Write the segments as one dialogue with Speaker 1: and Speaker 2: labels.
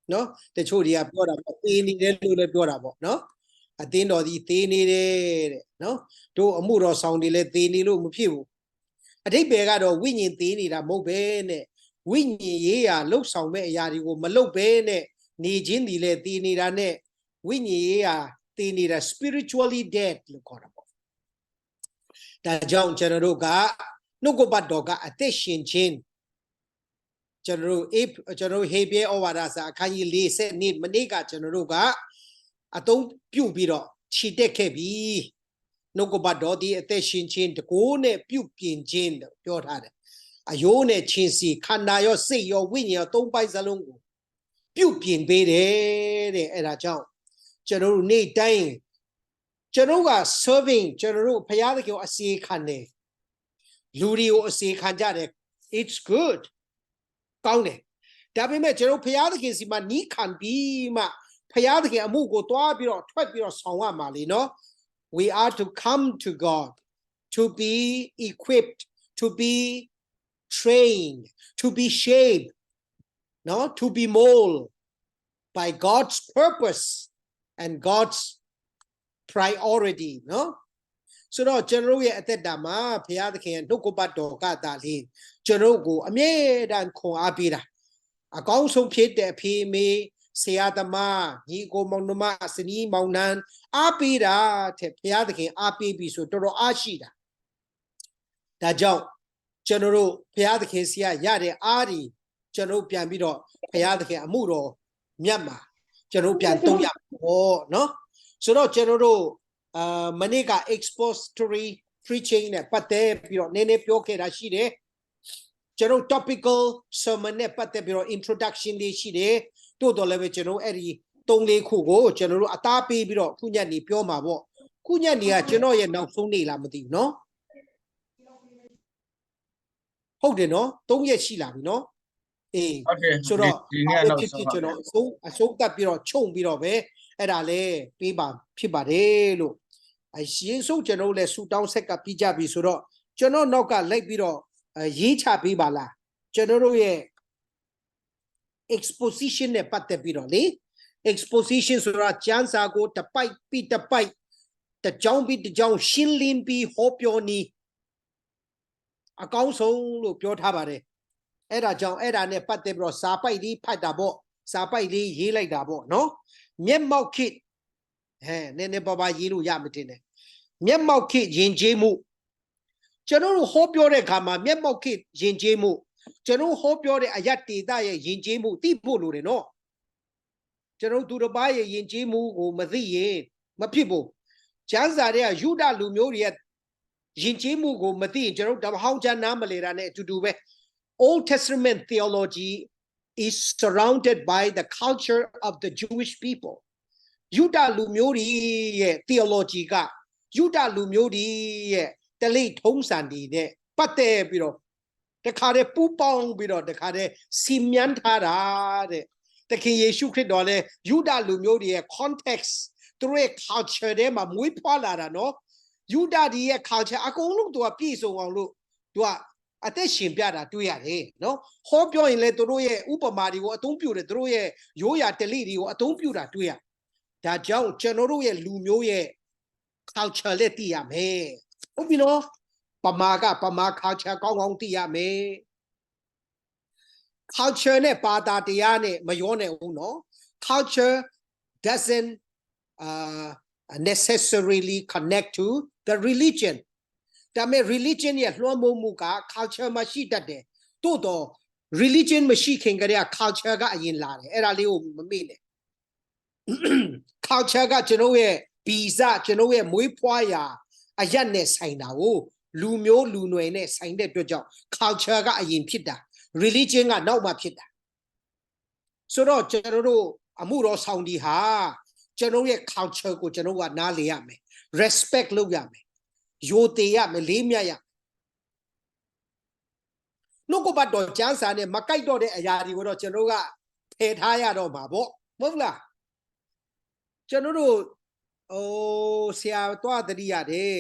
Speaker 1: no the chodia pura in the lule pura no at the end of the thin no to a muro sound the thin loom pew a day begado winning thin a mo bene winning ye look sound me yari go malo bene ni jin the le thin rane winning ye thin a spiritually dead look on that John Generoga no go bad doga a teshin chin General if General Hebie or Warasa can you listen need Maniga Generoga a don't pew biro she dekebi no go bad dodi a teshin chin the gone pew pin chin your had a yone chinsi can I your say your win your don't buy salongo pew pin bede and a John General need dying General serving General Payadaki a sea cane Lurio a sea canjade it's goodကောင်းတယ်ဒါပေမဲ့ကျွန်တော်ဖျားသခင်စီမှာနီးခံပြီးမှဖျားသခင်အမှုကိုတွားပြီးတော့ထွက်ပြီးတော့ဆောင်ရမှာလေနော် we are to come to God to be equipped to be trained to be shaped no to be molded by God's purpose and God's priority no ဆိုတော့ကျွန်တော်ရဲ့အသက်တာမှာဘုရားသခင်ရဲ့နှုတ်ကပတ်တော်ကသာလေကျွန်တော်ကိုအမြဲတမ်းခွန်အားပေးတာအကောင်းဆုံးဖြစ်တဲ့အဖေမေဆရာသမားညီကိုမောင်နှမစနီးမောင်နှံအားပေးတာတဲ့ဘုရားသခင်အားပေးပြီဆိုတော်တော်အားရှိတာဒါကြောင့်ကျွန်တော်တို့ဘုရားသခင်ဆီကရတဲ့အားဒီကျွန်တော်ပြန်ပြီးတော့ဘုရားသခင်အမှုတော်မြတ်မှာကျွန်တော်ပြန်သုံးရပေါ့နော်ဆိုတော့ကျွန်တော်တို့မနေ့က expository preaching နဲ့ပတ်သက်ပြီးတော့နည်းနည်းပြောခဲ့တာရှိတယ်ကျွန်တော် topical sermon နဲ့ပတ်သက်ပြီးတော့ introduction လေးရှိတယ်တိုးတော်လည်းပဲကျွန်တော်အဲ့ဒီ3-4ခုကိုကျွန်တော်တို့အသားပေးပြီးတော့ခုညနေပြောမှာပေါ့ခုညနေကကျွန်တော်ရဲ့နောက်ဆုံးနေ့လားမသိဘူးเนาะဟုတ်တယ်เนาะ3ရက်ရှိလာပြီเนาะအေးဆိုတော့ဒီနေ့နောက်ဆုံးကျွန်တော်အဆုံးတက်ပြီးတော့ခြုံပြီးတော့ပဲအဲ့ဒါလဲပေးပါဖြစ်ပါတယ်လို့အရင်ဆုံးကျွန်တော်လည်းဆူတောင်းဆက်ကပြီးကြပြီဆိုတော့ကျွန်တော်နောက်ကလိုက်ပြီးတော့ရေးချပေးပါလားကျွန်တော်တို့ရဲ့ exposition နဲ့ပတ်သက်ပြီးတော့လေ exposition ဆိုတာကျမ်းစာကိုတစ်ပိုက်ပြီးတစ်ပိုက်တစ်ကြောင်းပြီးတစ်ကြောင်းရှင်းလင်းပြီးဟောပြောနည်းအကောင်းဆုံးလို့ပြောထားပါတယ်အဲ့ဒါကြောင့်အဲ့ဒါနဲ့ပတ်သက်ပြီးတော့စာပိုက်လေးဖတ်တာပေါ့စာပိုက်လေးရေးလိုက်တာပေါ့နော်မျက်မှောက်ခေတ်နည်းနည်းပါးပါးရေးလို့ရမတင်နဲ့မျက်မှောက်ခေတ်ယဉ်ကျေးမှုကျွန်တော်တို့ဟောပြောတဲ့အခါမှာမျက်မှောက်ခေတ်ယဉ်ကျေးမှုကျွန်တော်ဟောပြောတဲ့အယတ်ဒေတာရဲ့ယဉ်ကျေးမှုသိဖို့လိုတယ်နော်ကျွန်တော်သူတစ်ပါးရဲ့ယဉ်ကျေးမှုကိုမသိရင်မဖြစ်ဘူးကျမ်းစာတွေကယူဒလူမျိုးတွေရဲ့ယဉ်ကျေးမှုကိုမသိရင်ကျွန်တော်တမဟောင်းချမ်းနားမလဲတာနဲ့အတူတူပဲ Old Testament theology is surrounded by the culture of the Jewish people ယူဒလူမျိုးတွေရဲ့ theology ကယူဒလူမျိုးတွေရဲ့တလိထုံးစံတွေနဲ့ပတ်သက်ပြီးတော့တခါတည်းပူပေါင်းပြီးတော့တခါတည်းစီမံထားတာတဲ့တခင်ယေရှုခရစ်တော်လည်းယူဒလူမျိုးတွေရဲ့ context သူတို့ရဲ့ culture ထဲမှာမွေးဖွားလာတာနော်ယူဒတွေရဲ့ culture အကုန်လုံးသူကပြည့်စုံအောင်လို့သူကအသက်ရှင်ပြတာတွေ့ရတယ်နော်ဟောပြောရင်လည်းသူတို့ရဲ့ဥပမာတွေကိုအသုံးပြုတယ်သူတို့ရဲ့ရိုးရာဓလေ့တွေကိုအသုံးပြုတာတွေ့ရဒါကြောင့်ကျွန်တော်တို့ရဲ့လူမျိုးရဲ့ culture လည်းသိရမယ်ဟုတ်ပြီနော်ပမာ culture ကောင်းကောင်းသိရမယ် culture နဲ့ဘာသာတရားနဲ့မရောနဲ့ဘူးနော် culture doesn't necessarily connect to the religion ဒါပေမဲ့ religion ရဲ့လွှမ်းမိုးမှုက culture မှာရှိတတ်တယ်သို့တော့ religion မရှိခင်ကတည်းက culture ကအရင်လာတယ်အဲ့ဒါလေးကိုမမေ့နဲ့ culture ကကျွန်တော်ရဲ့ဗီဇကျွန်တော်ရဲ့မွေးဖွားရာအရက်နဲ့ဆိုင်တာကိုလူမျိုးလူနွယ်နဲ့ဆိုင်တဲ့အတွက်ကြောင့် culture ကအရင်ဖြစ်တာ religion ကနောက်မှဖြစ်တာဆိုတော့ကျွန်တော်တို့အမှုတော်ဆောင်ဒီဟာကျွန်တော်ရဲ့ culture ကိုကျွန်တော်ကနားလည်ရမယ် respect လုပ်ရမယ်ယိုသေးရမယ်လေးမြတ်ရနှုတ်ကပတ်တော်ကျမ်းစာနဲ့မကိုက်တော့တဲ့အရာတွေကိုတော့ကျွန်တော်ကဖယ်ထားရတော့မှာပေါ့မဟုတ်လားကျွန်တော်တို့ဆရာတွားတတိရတယ်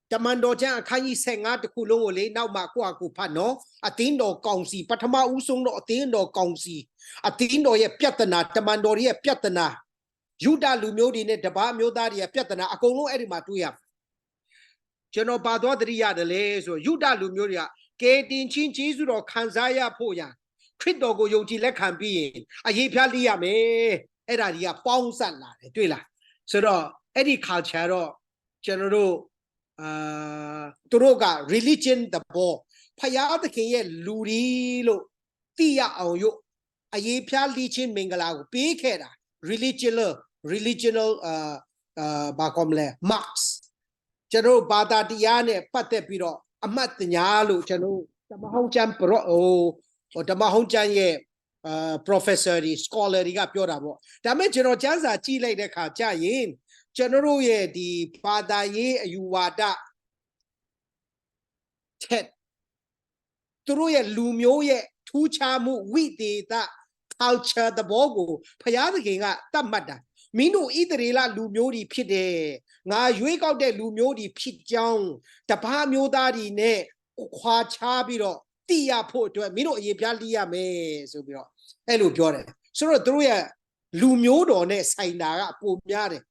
Speaker 1: Tamandoja Kanyi Senga the Kulole now Makuaku Pano Atindo Kongsi Patama Usundo Atindo Kongsi Atindo Ye Piatana Tamandoria Piatana Juda Lumiodine Taba Miodaria Piatana Akolo Erimatuya General Badwadria the Les or Juda Lumioria Gating Chin Chizu Kanzaya Poya Cridogo Yoji Lekan being a Yipalia me Eraria Ponsala Twila so Eddie Culture General Turoga religion the ball Payata King Luri lo Tia on you a ye pia lichin mingala big head religional Bacomle Marx General Bada Diane Patepiro Amat Nyalu General Tamahonjan Pro or Tamahonjan ye professor scholar got Yorabo Dame General Janza Chile de Kajayin General ye the Pada ye Yuwada Ted Through ye Lumio ye Tuchamu we data culture the Bogo Payadaginga Tamada Minu Idrila Lumiodi Pide Na you out there Lumiodi Pit Young Tapa Miodadi ne Qua Chabiro Tia put to a Mino Yebalia me Subio Hello Jore so through ye Lumiodo ne Sainara Pumiare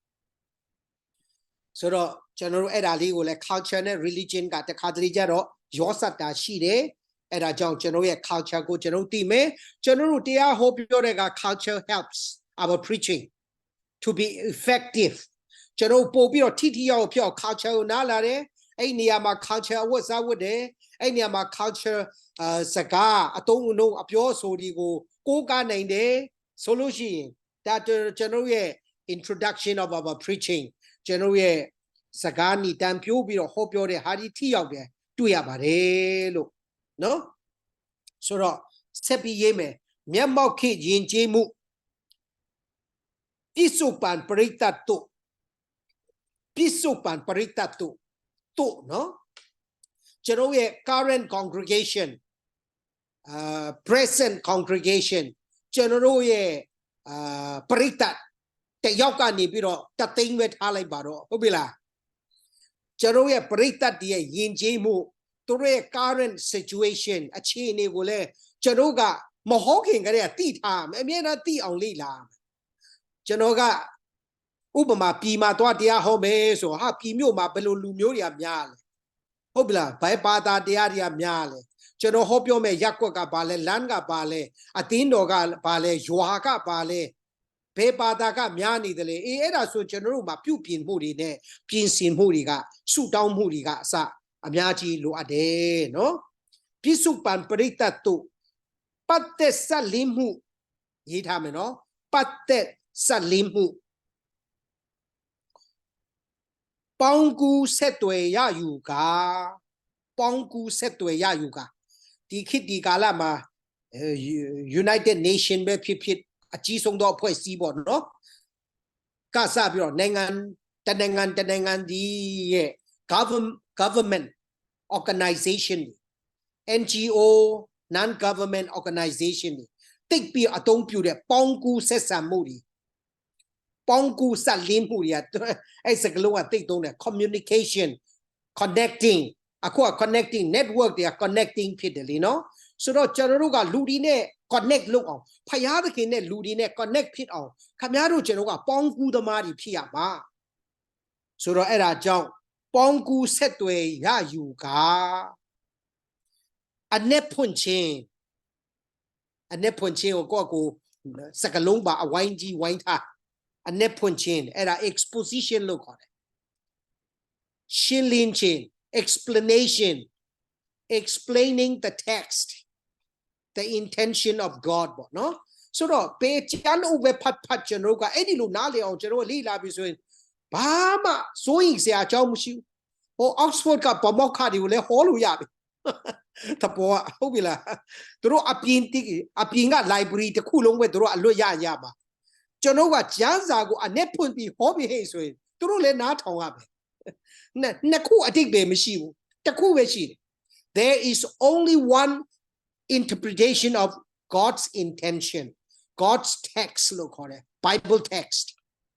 Speaker 1: so general edali will culture and religion got the Kadrijaro, Yosata Shide, and a young general culture go general team. General dear hope your culture helps our preaching to be effective. General Bobby or TTO pure culture nalare, any ama culture was I would there, any ama culture saga, I don't know up your so go name day, solution that general introduction of our preaching. General Sagani Dampio be a hope you're the Hardy tea out there. Do ya barelo? No? So, Sepi Yeme, Miamau Kid Yin Jimu Pisupan Parita to Pisupan Parita to no? General current congregation, present congregation, General Parita. Yoga ni biro ta ting with halai baro obila Jaroya Parita dia yin jimu to current situation a chini gule Jaroga Mohoking gare ti time emena ti only la Janoga Ubama pima toa dia home so ha pimio ma belo lumio ya myale obila bai bada dia myale Jano hopio me yakwa ka bale langa bale atindo ga bale yuaka bale Pebadaga Miani the Era so general ma pupin murine, pinsin muriga, su down muriga sa, Amiaji lo ade, no? Pisupan perita tu, Pate salimhu, Yitamino, Pate salimhu. Pongu setwe ya yuga, Pongu setwe ya yuga. The kitty galama, United Nation be pipit. A chisong do po sibo no kasabio tenengan di government organization NGO non-government organization take be a don't pure pongu sesamuri pongu salimuri as a glue take don't communication connecting connecting network they are connecting piddly no so do charuga ludine connect look on Payada can ludine connect pit on Kamaro Genoa Pongu the Mari Piama so do era John Pongu setway ya yuga a nepunchin or go Sakalomba a wine ta a nepunchin era exposition look on it Shilin chain explanation explaining the text the intention of God, no? So, pe chan over pat genoga, any lunale or generally labis Bama, sewing say a jomshu, or Oxford got Pomokadi will let holu yabi. Tapoa, Hobila, through a pinga library, the coolong with through a loya yaba. Jonova Janzago, a nepun be hobby haze with, through le not on Naku, I think be machine, Taku machine. There is only one interpretation of God's intention, God's text, look on it, Bible text.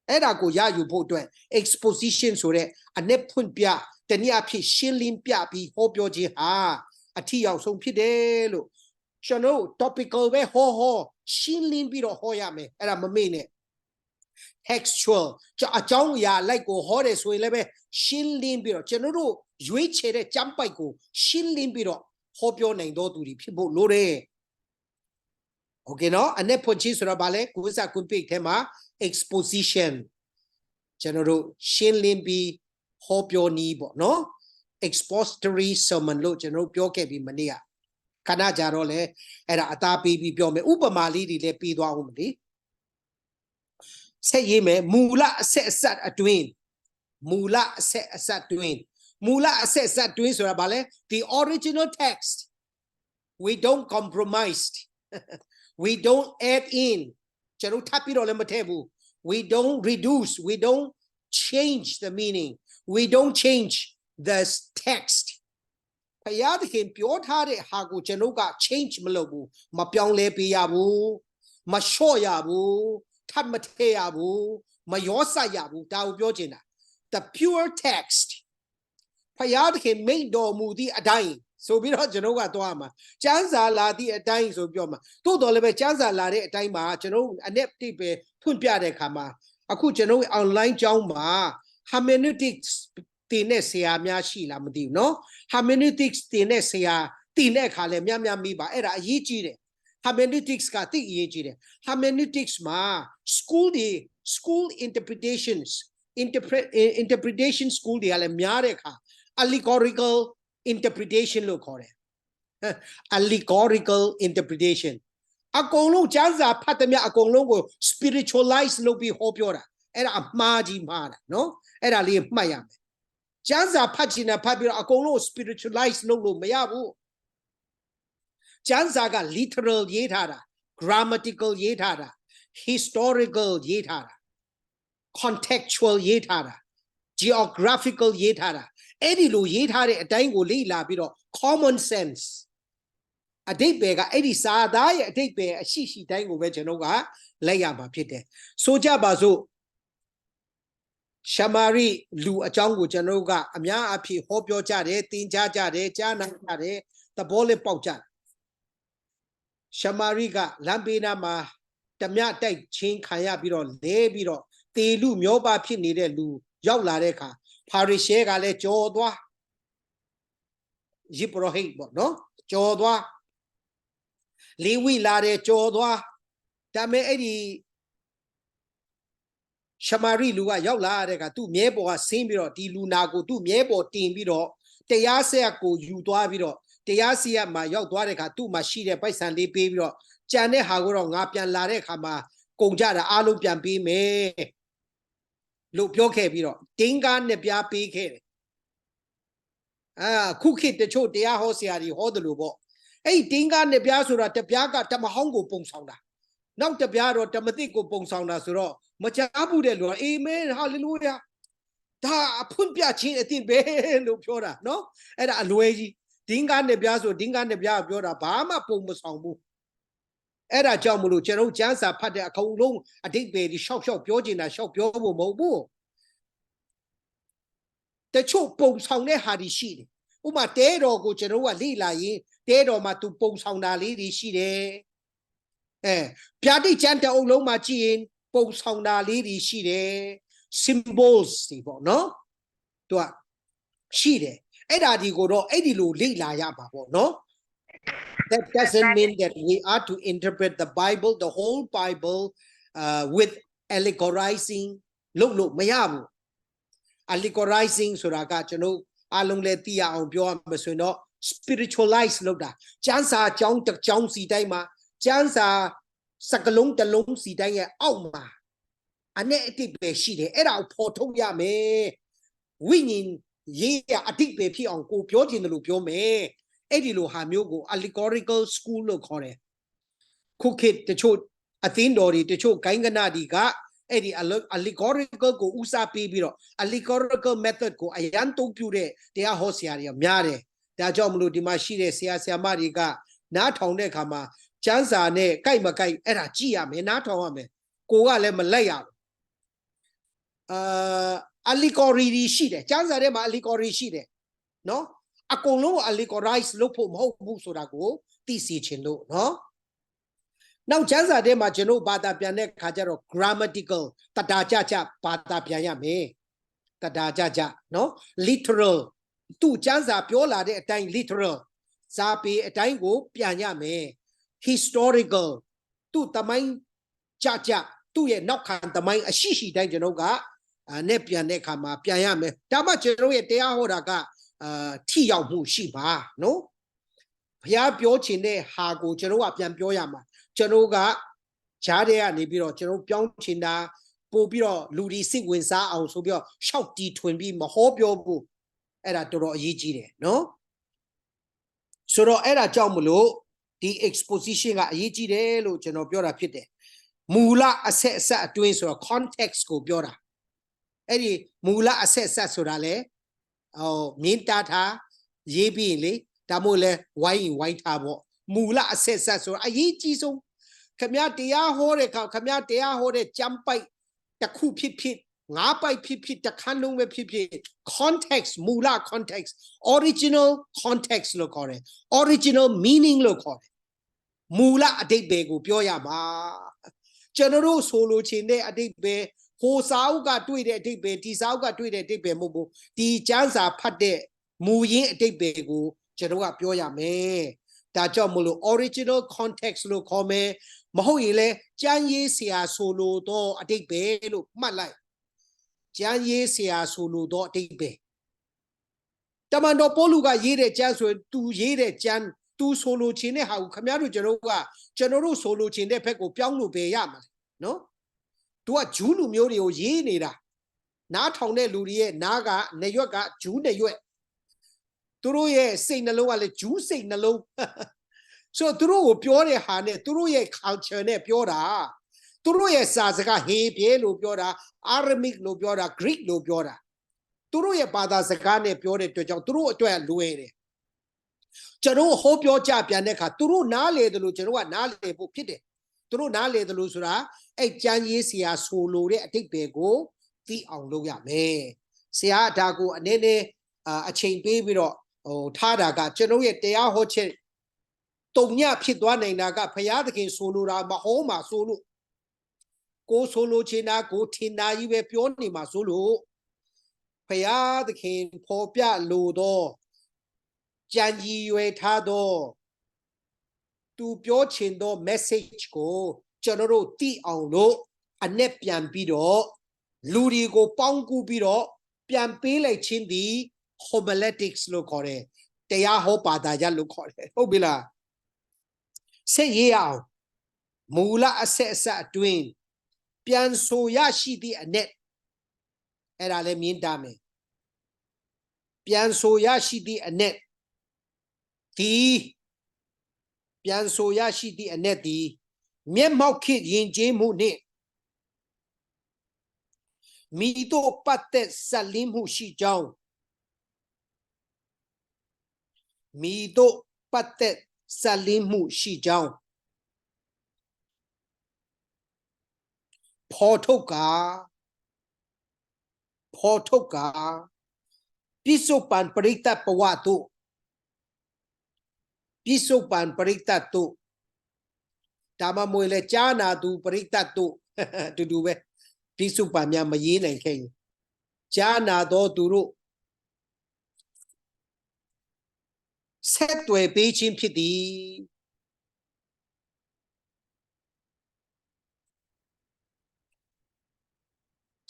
Speaker 1: အဲ့ဒါကိုရယူဖို့အတွက် exposition ဆိုတဲ့အနက်ဖွင့်ပြတနည်းအားဖြင့်ရှင်းလင်းပြပြီးဟောပြောခြင်းဟာအထီရောက်ဆုံးဖြစ်တယ်လို့ကျွန်တော် topical ပဲဟောရှင်းလင်းပြီးတော့ဟောရမယ်အဲ့ဒါမမေ့နဲ့ textual အကြောင်းအရာလိုက်ကိုဟောတယ်ဆိုရင်လည်းပဲရှင်းလင်းပြီးတော့ကျွန်တော်တို့ရွေးချယ်တဲ့ကျမ်းပိုက်ကိုရှင်းလင်းပြီးတော့ဟောပြောနိုင်တော်သူတွေဖြစ်ဖို့လိုတယ်โอเคเนาะအနက်ဖွင့်ခြင်းဆိုတော့ဗာလဲကိုယ်စားကွန်ပိတ်ထဲမှာ exposition ကျွန်တော်တို့ရှင်းလင်းပြီးဟောပြောနည်းပေါ့เนาะ expository sermon လို့ကျွန်တော်တို့ပြောခဲ့ပြီးမနေ့ကခဏကြာတော့လဲအဲ့ဒါအသားပေးပြီးပြောမယ်ဥပမာလေးတွေလည်းပြီးသွားအောင်မလို့ဆက်ရေးမယ်မူလအဆက်အစပ်အတွင်းမူလအဆက်အစပ်အတွင်းမူလအဆက်အစပ်အတွင်းဆိုတာဗာလဲ the original text we don't compromise we don't add in ကျွန်တော်ထပ်ပြီးတော့လည်းမထည့်ဘူး we don't reduce we don't change the meaning we don't change the text ဘုရားသခင်ပြောထားတဲ့ဟာကိုကျွန်တော်က change မလုပ်ဘူးမပြောင်းလဲပေးရဘူးမလျှော့ရဘူးထပ်မထည့်ရဘူးမရောစရဘူးဒါကိုပြောချင်တာ the pure text ဘုရားသခင်မိန့်တော်မူသည့်အတိုင်းဆိုပြီးတော့ကျွန်တော်ကသွားမှာကျမ်းစာလာသည့်အတိုင်းဆိုပြောမှာသို့တော်လည်းပဲကျမ်းစာလာတဲ့အတိုင်းမှာကျွန်တော်အနက်တိပဲဖွင့်ပြတဲ့အခါမှာအခုကျွန်တော် online ကျောင်းမှာ Homiletics တင်တဲ့ဆရာများရှိလားမသိဘူးเนาะ Homiletics တင်တဲ့ဆရာတင်တဲ့အခါလည်းများမိပါအဲ့ဒါအရေးကြီးတယ် Homiletics ကသိအရေးကြီးတယ် Homiletics မှာ school interpretations interpretation school တွေကလည်းများတဲ့အခါ allegorical interpretation လို့ခေါ်တယ် allegorical interpretation အကုန်လုံးကျမ်းစာဖတ်သမျှအကုန်လုံးကို spiritualize လုပ်ပြီးဟောပြောတာအဲ့ဒါအမှားကြီးမှားတာเนาะအဲ့ဒါလေးမှတ်ရမယ်ကျမ်းစာဖတ်ချင်တာဖတ်ပြီးတော့အကုန်လုံး spiritualize လုပ်လို့မရဘူးကျမ်းစာက literal ရေးထားတာ grammatical ရေးထားတာ historical ရေးထားတာ contextual ရေးထားတာ geographical ရေးထားတာအဲ့ဒီလိုရေးထားတဲ့အတိုင်းကိုလေ့လာပြီးတော့ common sense အဓိပ္ပာယ်ကအဲ့ဒီစာသားရဲ့အဓိပ္ပာယ်အရှိရှိတိုင်းကိုပဲကျွန်တော်ကလက်ရမှာဖြစ်တယ်ဆိုကြပါစို့ရှမာရိလူအကြောင်းကိုကျွန်တော်ကအများအပြည့်ဟောပြောကြတယ်သင်ကြားကြတယ်ကြားနာကြတယ်သဘောလေးပေါက်ကြတယ်ရှမာရိကလမ်းဘေးနားမှာဓမြတိုက်ချင်းခံရပြီးတော့လဲပြီးတော့တေလူမျောပါဖြစ်နေတဲ့လူရောက်လာတဲ့အခါဖာရိရှဲကလည်းကြော်သွားယိပရောဟိတ်ပေါ့နော်ကြော်သွားလေဝိလာတဲ့ကြော်သွားဒါမဲ့အဲ့ဒီရှမာရိလူကရောက်လာတဲ့အခါသူ့မြဲပေါ်ကဆင်းပြီးတော့ဒီလူနာကိုသူ့မြဲပေါ်တင်ပြီးတော့တရားဆက်ကိုယူသွားပြီးတော့တရားစီရမှာရောက်သွားတဲ့အခါသူ့မှာရှိတဲ့ပိုက်ဆံလေးပေးပြီးတော့ကြံတဲ့ဟာကိုတော့ငါပြန်လာတဲ့အခါမှာကုန်ကြတာအားလုံးပြန်ပေးမယ်လို့ပြောခဲ့ပြီးတော့တင်းကားနဲ့ပြားပေးခဲ့တယ်ခုခေတ်တချို့တရားဟောဆရာတွေဟောတယ်လို့ပေါ့အဲ့ဒီတင်းကားနဲ့ပြားဆိုတာတပြားကတမဟောင်းကိုပုံဆောင်တာနောက်တပြားတော့တမသိကိုပုံဆောင်တာဆိုတော့မကြားဘူးတဲ့လူကအာမင်ဟာလေလုယာဒါအဖွင့်ပြခြင်းအသင့်ပဲလို့ပြောတာနော်အဲ့ဒါအလွဲကြီးတင်းကားနဲ့ပြားဆိုတင်းကားနဲ့ပြားပြောတာဘာမှပုံမဆောင်ဘူးအဲ့ဒါကြောင့်မလို့ကျွန်တော်ကျမ်းစာဖတ်တဲ့အကုန်လုံးအဓိပ္ပာယ်ဒီရှောက်ပြောချင်တာရှောက်ပြောဖို့မဟုတ်ဘူးတချို့ပုံဆောင်တဲ့ဟာတွေရှိတယ်ဥပမာတဲတော်ကိုကျွန်တော်ကလေ့လာရင်တဲတော်မှာသူပုံဆောင်တာလေးတွေရှိတယ်ပြာတိကျမ်းတအုပ်လုံးမှာကြည့်ရင်ပုံဆောင်တာလေးတွေရှိတယ် symbols တွေပေါ့နော်သူကရှိတယ်အဲ့ဒါဒီကိုတော့အဲ့ဒီလိုလေ့လာရမှာပေါ့နော်That doesn't mean that we are to interpret the Bible, the whole Bible, with allegorizing. Look, မရဘူး allegorizing ဆိုတာကကျွန်တော်အားလုံးလည်းသိရအောင်ပြောရမှာဆိုတော့ spiritualize လုပ်တာကျမ်းစာအကြောင်းတစ်ကြောင်းစီတိုင်းမှာကျမ်းစာစကလုံးတစ်လုံးစီတိုင်းရဲ့အောက်မှာအ내အတိတ်ပဲရှိတယ်အဲ့ဒါကိုပေါ်ထုတ်ရမယ်ဝိညာဉ်ရေးရအတိတ်ပဲဖြစ်အောင်ကိုပြောချင်တယ်လို့ပြောမယ်အဲ့ဒီလိုဟာမျိုးကို allegorical school လို့ခေါ်တယ်ခုခေတ်တချို့အသင်းတော်တွေတချို့ဂိုင်းကနတွေကအဲ့ဒီ allegorical ကိုဥစားပေးပြီးတော့ allegorical method ကိုအရန်တုံးပြတဲ့တရားဟောဆရာတွေကများတယ်ဒါကြောင့်မလို့ဒီမှာရှိတဲ့ဆရာဆရာမတွေကနားထောင်တဲ့အခါမှာကျမ်းစာနဲ့ကြိုက်မကြိုက်အဲ့ဒါကြည့်ရမယ်နားထောင်ရမယ်ကိုကလည်းမလက်ရဘူး allegory ရှိတယ်ကျမ်းစာထဲမှာ allegory ရှိတယ်နော်အကုန်လုံးကို allegorize လုပ်ဖို့မဟုတ်ဘူးဆိုတာကိုသိစေချင်လို့နော်နောက်ကျမ်းစာထဲမှာကျွန်တော်ဘာသာပြန်တဲ့ခါကျတော့ grammatical တတာကြကြဘာသာပြန်ရမယ်တတာကြကြနော် literal သူကျမ်းစာပြောလာတဲ့အတိုင်း literal စာပေအတိုင်းကိုပြန်ရမယ် historical သူတမိုင်းကြကြသူ့ရဲ့နောက်ခံတမိုင်းအရှိရှိတိုင်းကျွန်တော်ကနဲ့ပြန်တဲ့အခါမှာပြန်ရမယ်ဒါမှကျွန်တော်ရဲ့တရားဟောတာကထိရောက်မှုရှိပါနော်ဘုရားပြောချင်တဲ့ဟာကိုကျွန်တော်ကပြန်ပြောရမှာကျွန်တော်ကဂျားတဲ့ကနေပြီးတော့ကျွန်တော်ပြောင်းချင်တာပို့ပြီးတော့လူဒီစိတ်ဝင်စားအောင်ဆိုပြီးတော့ရှောက်တီထွင်ပြီးမဟောပြောဘူးအဲ့ဒါတော်တော်အရေးကြီးတယ်နော်ဆိုတော့အဲ့ဒါကြောင့်မလို့ဒီ exposition ကအရေးကြီးတယ်လို့ကျွန်တော်ပြောတာဖြစ်တယ်မူလအဆက်အဆက်အတွင်းဆိုတော့ context ကိုပြောတာအဲ့ဒီမူလအဆက်အဆက်ဆိုတာလေမြင်းတာထားရေးပြီးရင်လေဒါမို့လဲဝိုင်းထားပေါ့မူလအဆက်ဆက်ဆိုတာအရေးကြီးဆုံးခမတရားဟောတဲ့ခါခမတရားဟောတဲ့ကြမ်းပိုက်တစ်ခုဖြစ်ဖြစ်ငါးပိုက်ဖြစ်ဖြစ်တစ်ခန်းလုံးပဲဖြစ်ဖြစ် context မူလ context original context လို့ခေါ်တယ် original meaning လို့ခေါ်တယ်မူလအဓိပ္ပာယ်ကိုပြောရမှာကျွန်တော်တို့ဆိုလိုချင်တဲ့အဓိပ္ပာယ်ဟိုစာအုပ်ကတွေ့တဲ့အဓိပ္ပာယ်ဒီစာအုပ်ကတွေ့တဲ့အဓိပ္ပာယ်မဟုတ်ဘူးဒီကျမ်းစာဖတ်တဲ့မူရင်းအဓိပ္ပာယ်ကိုကျွန်တော်ကပြောရမယ်ဒါကြောင့်မလို့ original context လို့ခေါ်မယ်မဟုတ်ရင်လဲကျမ်းရေးဆရာဆိုလိုတော့အဓိပ္ပာယ်လို့မှတ်လိုက်ကျမ်းရေးဆရာဆိုလိုတော့အဓိပ္ပာယ်တမန်တော်ပေါလုကရေးတဲ့ကျမ်းဆိုရင်သူရေးတဲ့ကျမ်းသူဆိုလိုချင်တဲ့ဟာကိုခင်ဗျားတို့ကျွန်တော်တို့ဆိုလိုချင်တဲ့ဘက်ကိုပြောင်းလို့ပဲရမှာနော်သူကဂျူးလူမျိုးတွေကိုရေးနေတာနားထောင်တဲ့လူတွေရဲ့နားကနေရွက်ကဂျူးနေရွက်သူတို့ရဲ့စိတ်နှလုံးကလည်းဂျူးစိတ်နှလုံးဆိုသူတို့ကိုပြောတဲ့ဟာနဲ့သူတို့ရဲ့ culture နဲ့ပြောတာသူတို့ရဲ့စာစကားဟေပြဲလို့ပြောတာ Arabic လို့ပြောတာ Greek လို့ပြောတာသူတို့ရဲ့ဘာသာစကားနဲ့ပြောတဲ့အတွက်ကြောင့်သူတို့အတွက်လွယ်တယ်ကျွန်တော်ဟောပြောကြပြန်တဲ့အခါသူတို့နားလေတယ်လို့ကျွန်တော်ကနားလေဖို့ဖြစ်တယ်သူတို့နားလေတယ်လို့ဆိုတာအဲ့ကျမ်းရေးဆရာဆိုလိုတဲ့အဓိပ္ပာယ်ကိုသိအောင်လုပ်ရမယ်ဆရာဒါကိုအနေနဲ့အချိန်ပေးပြီးတော့ထားတာကကျွန်တော်ရဲ့တရားဟောချက်တုံညဖြစ်သွားနိုင်တာကဘုရားသခင်ဆိုလိုတာမဟောမှာဆိုလို့ကိုဆိုလိုချင်တာကိုထင်တာကြီးပဲပြောနေမှာဆိုလို့ဘုရားသခင်ဖော်ပြလိုတော့ကြံကြီးရွယ်ထားတော့သူပြောချင်တော့ message ကိုကျွန်တော်တို့သိအောင်လို့အနဲ့ပြန်ပြီးတော့လူတွေကိုပေါင်းကူးပြီးတော့ပြန်ပေးလိုက်ခြင်းဒီ Homiletics လို့ခေါ်တယ်တရားဟောပါတာရလို့ခေါ်တယ်ဟုတ်ပြီလားဆက်ရအောင်မူလအဆက်အဆက်အတွင်းပြန်ဆိုရရှိသည့်အနဲ့အဲ့ဒါလည်းမြင်တာမယ်ပြန်ဆိုရရှိသည့်အနဲ့ဒီပြန်ဆိုရရှိသည့်အနဲ့ဒီမျက်မှောက်ခေတ်ယဉ်ကျေးမှုနှင့်မိတို့ပတ်သက်ဆက်လင်းမှုရှိကြောင်းမိတို့ပတ်သက်ဆက်လင်းမှုရှိကြောင်းဖော်ထုတ်ကာပြစ္ဆုတ်ပံပရိသတ်ဘဝတို့ပြစ္ဆုတ်ပံပရိသတ်တို့ဒါမှမဟုတ်လေကြားနာသူပရိသတ်တို့တူတူပဲပြစ္ဆုတ်ပံများမရေးနိုင်ခဲ့ရင်ကြားနာတော်သူတို့ဆက်သွယ်ပေးခြင်းဖြစ်သည်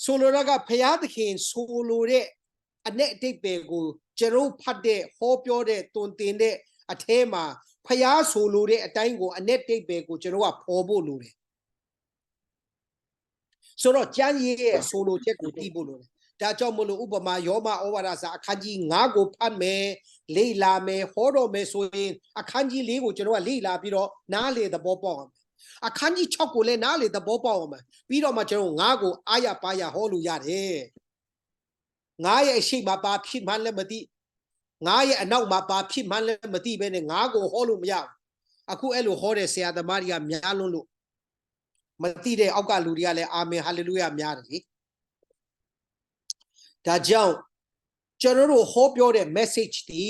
Speaker 1: ဆိုလိုတာကဘုရားသခင်ဆိုလိုတဲ့အ내အဓိပ္ပာယ်ကိုကျွန်တော်ဖတ်တဲ့ဟောပြောတဲ့တွင်တင်တဲ့အထဲမှာဘုရားဆိုလိုတဲ့အတိုင်းကိုအ내အဓိပ္ပာယ်ကိုကျွန်တော်ကဖော်ဖို့လိုတယ်ဆိုတော့ကျမ်းရေးရဲ့ဆိုလိုချက်ကိုသိဖို့လိုတယ်ဒါကြောင့်မလို့ဥပမာယောမဩဝါဒစာအခန်းကြီး9ကိုဖတ်မယ်လေ့လာမယ်ဟောတော်မယ်ဆိုရင်အခန်းကြီး4ကိုကျွန်တော်ကလေ့လာပြီးတော့နားလေသဘောပေါက်အောင်အခန်းကြီး6ကိုလည်းနားလေသဘောပေါက်အောင်ပြီးတော့မှကျွန်တော်9ကိုအာရပါရဟောလို့ရတယ်9ရဲ့အရှိမပါဖြစ်မှန်းလည်းမသိ9ရဲ့အနောက်မှာပါဖြစ်မှန်းလည်းမသိပဲနဲ့9ကိုဟောလို့မရဘူးအခုအဲ့လိုဟောတဲ့ဆရာသမားတွေကများလွန်းလို့မသိတဲ့အောက်ကလူတွေကလည်းအာမင်ဟာလေလုယာများတယ်လေ ဒါကြောင့်ကျွန်တော်တို့ဟောပြောတဲ့ message ဒီ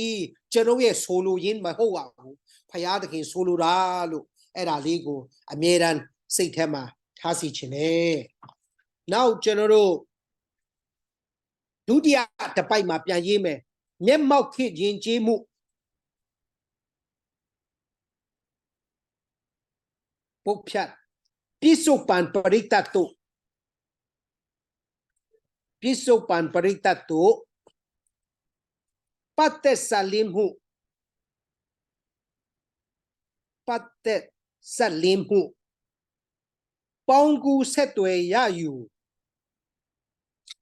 Speaker 1: ကျွန်တော်ရဲ့ဆိုလိုရင်းမဟုတ်ပါဘူးဖယားသခင်ဆိုလိုတာလို့အဲ့ဒါလေးကိုအမြဲတမ်းစိတ်ထဲမှာထားစီခြင်းနဲ့နောက်ကျွန်တော်တို့ဒုတိယတစ်ပိုက်မှာပြန်ရေးမယ်မျက်မှောက်ခေယဉ်ကျေးမှုပုတ်ဖြတ်ပြစ္ဆုတ်ပံပရိတ္တတုပြစ္ဆုတ်ပံပရိတ္တတုပတ်သက်ဆလင်းမှုပတ်သက်ဆလင်းမှုပေါင်းကူဆက်သွယ်ရယူ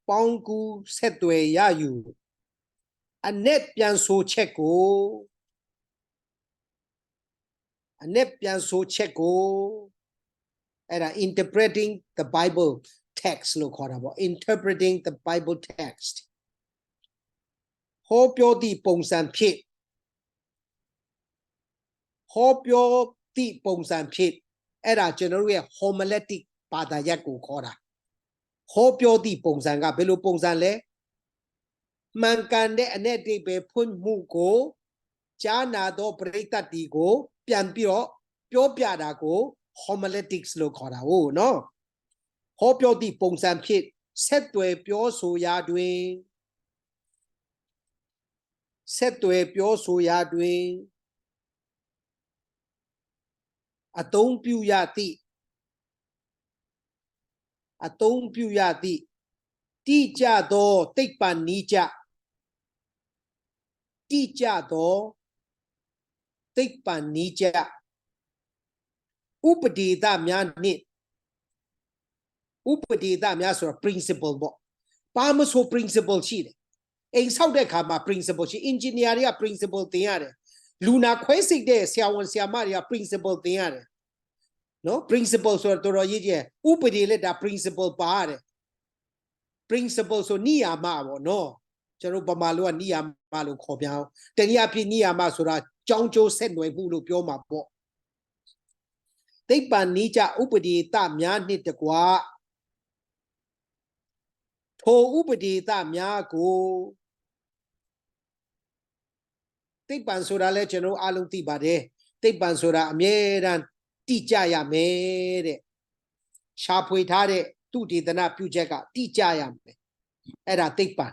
Speaker 1: ပေါင်းကူဆက်သွယ်ရယူအ내ပြန်ဆိုချက်ကိုအ내ပြန်ဆိုချက်ကိုအဲ့ဒါ interpreting the Bible text လို့ခေါ်တာပေါ့ interpreting the Bible text ဟောပြောသည့်ပုံစံဖြင့်ဟောပြောသည့်ပုံစံဖြင့်အဲ့ဒါကျွန်တော်တို့ရဲ့ homiletic ဘာသာရပ်ကိုခေါ်တာဟောပြောသည့်ပုံစံကဘယ်လိုပုံစံလဲမှန်ကန်တဲ့အ내တိပဲဖွင့်မှုကိုကြားနာသောပရိသတ်ဒီကိုပြန်ပြီးတော့ပြောပြတာကို homiletics လို့ခေါ်တာဟုတ်နော်ဟောပြောသည့်ပုံစံဖြင့်ဆက်သွယ်ပြောဆိုရာတွင်ဆက်သွယ်ပြောဆိုရာတွင်အသုံးပြုရသည့်တိကျသောသိပ္ပံနည်းကျတိကျသောသိပ္ပံနည်းကျဥပဒေသများနှင့်ဥပဒေသများဆိုတာ principle ပေါ့ဘာမှဆို principle ရှိတယ်အိမ်ဆောက်တဲ့ခါမှာ principle ရှိ engineer တွေက principle သင်ရတယ်လူနာခွဲစိတ်တဲ့ဆရာဝန်ဆရာမတွေက principle သင်ရတယ်နော် principle ဆိုတော့တော်တော်ရေးကြီးဥပဒေလက်တာ principle ပါရတယ် principle ဆိုနိယာမပေါ့နော်ကျွန်တော်ဗမာလိုကနိယာမလို့ခေါ်ပြအောင်တနည်းအားဖြင့်နိယာမဆိုတာကြောင်းကျိုးဆက်နွယ်မှုလို့ပြောမှာပေါ့သိပ္ပံနည်းကျဥပဒေသများနှင့်တကွာထိုဥပဒေသများကိုသိပ္ပံဆိုတာလဲကျွန်တော်အားလုံးသိပါတယ်သိပ္ပံဆိုတာအမြဲတမ်းတိကျရမယ်တဲ့ရှားဖွေထားတဲ့သူတေသနာပြုချက်ကတိကျရမယ်အဲ့ဒါသိပ္ပံ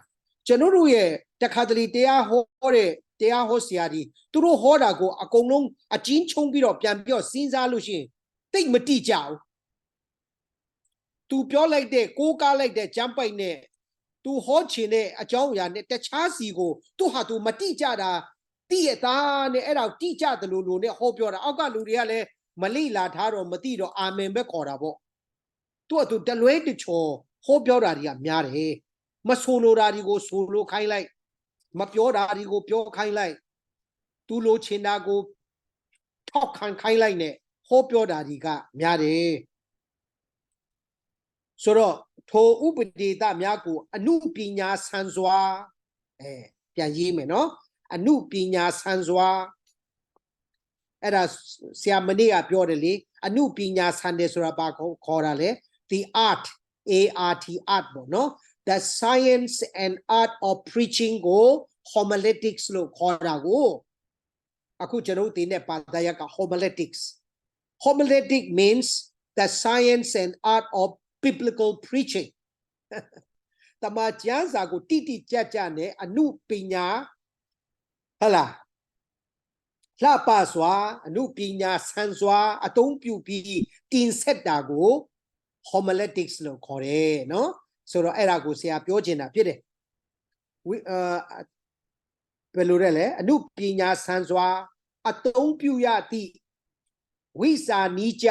Speaker 1: ကျွန်တော်တို့ရဲ့တခါတလေတရားဟောတဲ့တရားဟောဆရာကြီးသူတို့ဟောတာကိုအကုန်လုံးအကျဉ်းချုံပြီးတော့ပြန်ပြီးတော့စဉ်းစားလို့ရှိရင်သိမတိကျဘူးသူပြောလိုက်တဲ့ကိုးကားလိုက်တဲ့ကျမ်းပိုက်နဲ့သူဟောချင်တဲ့အကြောင်းအရာနဲ့တခြားစီကိုသူဟာသူမတိကျတာတိရသားနဲ့အဲ့ဒါတိကျတယ်လို့နဲ့ဟောပြောတာအောက်ကလူတွေကလည်းမလိလာထားတော့မသိတော့အာမင်ပဲခေါ်တာပေါ့သူကသူတလွဲတချော်ဟောပြောတာတွေကများတယ်မဆိုလိုတာတွေကိုဆိုလိုခိုင်းလိုက်မပြောတာတွေကိုပြောခိုင်းလိုက်သူလိုချင်တာကိုထောက်ခံခိုင်းလိုက်နဲ့ဟောပြောတာတွေကများတယ်ဆိုတော့ထိုဥပဒေသများကိုအနုပညာဆန်စွာပြန်ရေးမယ်နော်အနုပညာဆန်စွာအဲ့ဒါဆရာမနေ့ကပြောတယ်လေအနုပညာဆန်တယ်ဆိုတာဘာခေါ်တာလဲ the art art ပေါ့နော် the science and art of preaching ကို homiletics လို့ခေါ်တာကိုအခုကျွန်တော်ဒီနေ့ပါဒရက homiletics homiletic means the science and art of biblical preaching တမန်ကျမ်းစာကိုတိတိကျကျနဲ့အနုပညာဟလာလှပစွာအနုပညာဆန်စွာအသုံးပြုပြီးတင်ဆက်တာကို homiletics လို့ခေါ်တယ်နော်ဆိုတော့အဲ့ဒါကိုဆရာပြောချင်တာဖြစ်တယ်ဘယ်လိုလဲလဲအနုပညာဆန်စွာအသုံးပြုရသည့်ဝိစာနီးကျ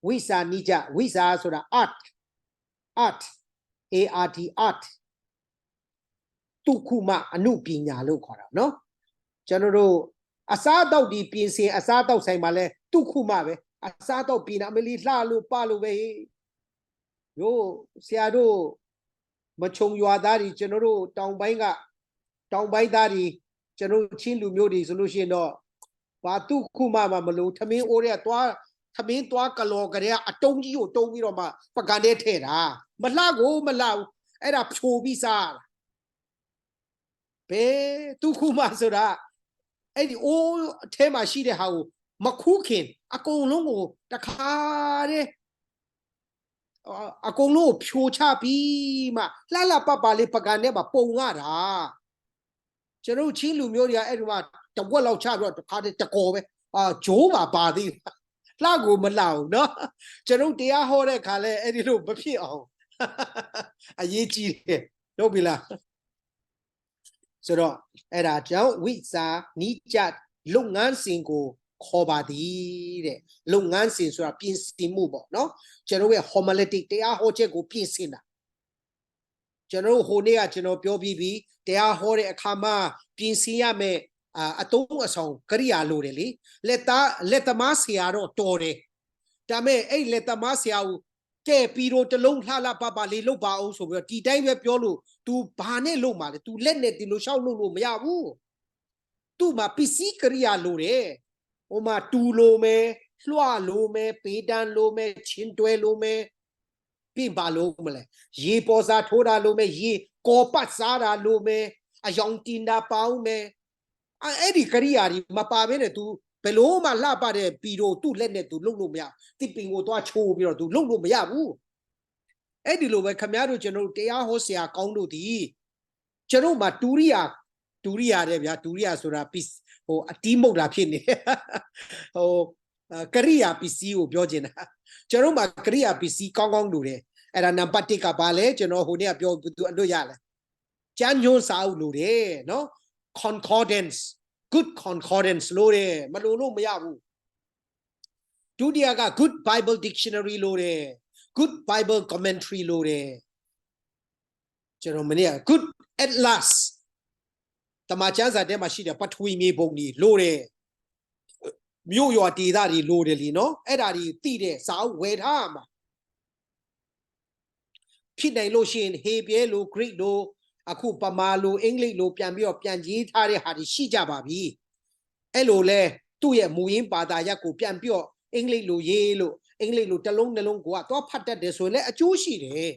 Speaker 1: ဝိစာဆိုတာ art artတုခုမအနုပညာလို့ခေါ်တာနော်ကျွန်တော်တို့အစားအသောက်ဒီပြင်ဆင်အစားအသောက်ဆိုင်မှာလဲတုခုမပဲအစားအသောက်ပြင်တာအမလီလှလို့ပလို့ပဲရိုးဆရာတို့မချုံရွာသားတွေကျွန်တော်တို့တောင်ပိုင်းသားတွေကျွန်တော်ချင်းလူမျိုးတွေဆိုလို့ရှိရင်တော့ဘာတုခုမမလို့ထမင်းအိုးတဲ့သွားထမင်းသွားကလော်ကလေးကအတုံးကြီးကိုတုံးပြီးတော့မှပကံထဲထည့်တာမလှကိုမလှဘူး era Chobisa. Be Tukuma Sura. Eddie all tema she the how Makukin, a Kolongo, the Kare. A Kolo, Pure Chapima, Lala Papa Lipaganeba, Pongara. General Chilu Muria Edward, the Wallow Chabot, the Cardi Takove, Jova Badi, Lago Malau, no? General Dia Hore Kale, Edido Bapio. A Yichi, Nobila. So, era Joe, Witsa, Nijat, Lungan Singo, Kobadi, Lungan Sins or Pins Timubo, no? General Homiletics, they are Hochego Pinsina. General Honea, General Piobi, they are Hore Kama, Pinsiame, a tongue song, Korea Lureli, let the Masiaro Tore. Dame, a let the Masiao. Ke piro te long hala papa le lo ba o so bi ti dai be pyo lo tu ba ne lo ma le tu let ne ti lo shaw lo ma ya bu tu ma pisi kriya lo de o ma tu lo me hlwa lo me pe dan lo me chin twe lo me pi ba lo ma le ye po sa tho da lo me ye ko pat sa da lo me a yong tin da paung me a edi kriya ri ma pa be ne tuဘယ်လိုမှလှပတဲ့ပြီးတော့သူ့လက်နဲ့သူလုံလို့မရတိပင်ကိုသွားချိုးပြီးတော့သူလုံလို့မရဘူးအဲ့ဒီလိုပဲခမည်းတော်ကျွန်တော်တရားဟောဆရာကောင်းတို့ဒီကျွန်တော်မှာဒူရိယာတဲ့ဗျာဒူရိယာဆိုတာဟိုအတီးမုတ်တာဖြစ်နေဟိုကရိယာပစ္စည်းကိုပြောချင်တာကျွန်တော်မှာကရိယာပစ္စည်းကောင်းလို့တယ်အဲ့ဒါနံပါတ်1ကဘာလဲကျွန်တော်ဟိုနေ့ကပြောသူအလွတ်ရလဲကျမ်းညွှန်းစာအုပ်လို့တယ်နော် concordance good concordance လို့တယ်မလို့မရဘူးဒုတိယက good Bible dictionary လို့တယ် good Bible commentary လို့တယ်ကျွန်တော်မနေ့က good atlas တမန်ကျမ်းစာထဲမှာရှိတဲ့ပထဝီမြေပုံကြီးလို့တယ်မြို့ရွာဒေသတွေလို့တယ်လीနော်အဲ့ဒါတွေသိတဲ့စာအုပ်ဝယ်ထားမှာဖြစ်နိုင်လို့ရှိရင် Hebrew လို့ Greek လို့အခုပမာလို့အင်္ဂလိပ်လို့ပြန်ပြီးတော့ပြန်ရေးထားတဲ့ဟာတွေရှိကြပါပြီအဲ့လိုလဲသူ့ရဲ့မူရင်းဘာသာရပ်ကိုပြန်ပြီးတော့အင်္ဂလိပ်လိုရေးလို့အင်္ဂလိပ်လိုတစ်လုံးနှလုံးကိုကတော့ဖတ်တတ်တယ်ဆိုရင်လည်းအကျိုးရှိတယ်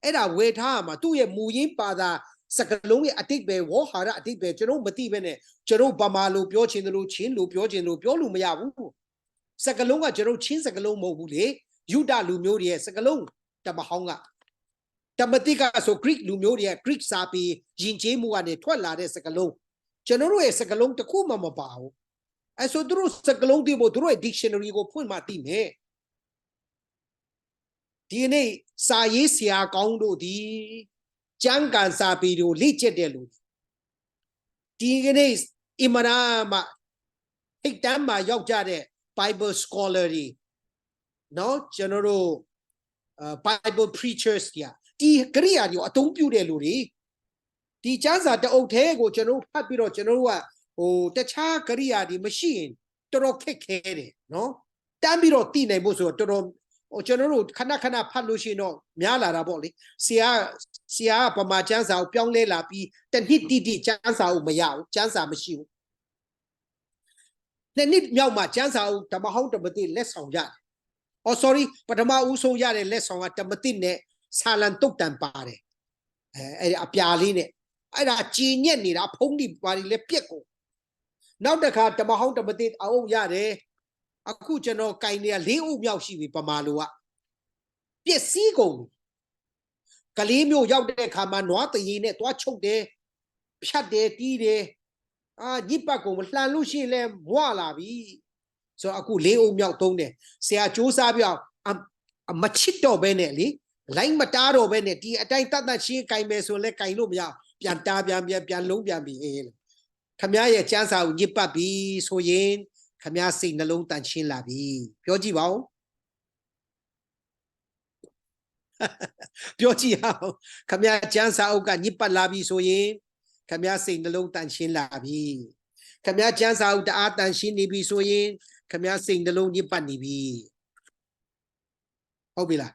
Speaker 1: အဲ့ဒါဝေထားမှာသူ့ရဲ့မူရင်းဘာသာစကလုံးရဲ့အတိတ်ပဲဝေါ်ဟာရအတိတ်ပဲကျွန်တော်မသိပဲနဲ့ကျွန်တော်ဗမာလိုပြောချင်တယ်လို့ချင်းလိုပြောချင်လို့ပြောလို့မရဘူးစကလုံးကကျွန်တော်ချင်းစကလုံးမဟုတ်ဘူးလေယူဒလူမျိုးတွေရဲ့စကလုံးတမဟောင်းကတမတိကဆို Greek လူမျိုးတွေရဲ့ Greek စာပေယဉ်ကျေးမှုကနေထွက်လာတဲ့စကလုံးကျွန်တော်ရဲ့စကလုံးတစ်ခုမှမပါဘူးအဲ့ဆိုသူတို့စကလုံးတွေဘို့သူတို့ရဲ့ dictionary ကိုဖွင့်မှသိမယ်ဒီနေ့စာရေးဆရာကောင်းတို့ဒီကျမ်းကန်စာပေတွေကိုလေ့ကျက်တဲ့လူဒီနေ့အမရာမအိတ်တမ်းမှာရောက်ကြတဲ့ Bible scholar တွေနော်ကျွန်တော်တို့Bible preachers ဒီကရိယာတွေကိုအသုံးပြုတဲ့လူတွေဒီကျမ်းစာတအုပ်ထဲကိုကျွန်တော်ဖတ်ပြီးတော့ကျွန်တော်တို့ကဟိုတခြားကရိယာတွေမရှိရင်တော်တော်ခက်ခဲတယ်နော်တမ်းပြီးတော့သိနိုင်ဖို့ဆိုတော့တော်တော်ဟိုကျွန်တော်တို့ခဏဖတ်လို့ရှိရင်တော့များလာတာပေါ့လေဆရာကပမာကျမ်းစာကိုပြောင်းလဲလာပြီးတနှစ်တိကျမ်းစာကိုမရဘူးကျမ်းစာမရှိဘူးနှစ်မြောက်မှာကျမ်းစာကိုဓမ္မဟောင်းဓမ္မတိလက်ဆောင်ရတယ်။ sorry ပထမဦးဆုံးရတဲ့လက်ဆောင်ကဓမ္မတိနဲ့ဆာလံတုတ်တန်ပါတယ်အဲ့အပြာလေးနဲ့အဲ့ဒါကြည်ညက်နေတာဖုံးဒီပါရီလည်းပြက်ကုန်နောက်တစ်ခါဓမ္မဟောင်းဓမ္မတိအုပ်ရတယ်အခုကျွန်တော်ကင်နေရ၄အုပ်မြောက်ရှိပြီပမာလိုကပြက်စီးကုန်ကလေးမျိုးရောက်တဲ့အခါမှာနွားတရီနဲ့သွားချုပ်တယ်ဖြတ်တယ်တီးတယ်ညစ်ပတ်ကုန်လှန်လို့ရှိရင်လည်းမွလာပြီဆိုတော့အခု၄အုပ်မြောက်သုံးတယ်ဆရာစူးစမ်းပြီးအောင်မချစ်တော့ဘဲနဲ့လေလိုက်မတားတော့ဘဲနဲ့ဒီအတိုင်းတတ်ရှင်းကင်မယ်ဆိုလဲကင်လို့မရပြန်တားပြန်လုံးပြန်ပြီခမရဲ့ကျန်းစာကိုညစ်ပတ်ပြီဆိုရင်ခမစိတ်နှလုံးတန်ရှင်းလာပြီပြောကြည့်ပါဦးပြောကြည့်အောင်ခမကျန်းစာအုပ်ကညစ်ပတ်လာပြီဆိုရင်ခမစိတ်နှလုံးတန်ရှင်းလာပြီခမကျန်းစာအုပ်တအားတန်ရှင်းနေပြီဆိုရင်ခမစိတ်နှလုံးညစ်ပတ်နေပြီဟုတ်ပြီလား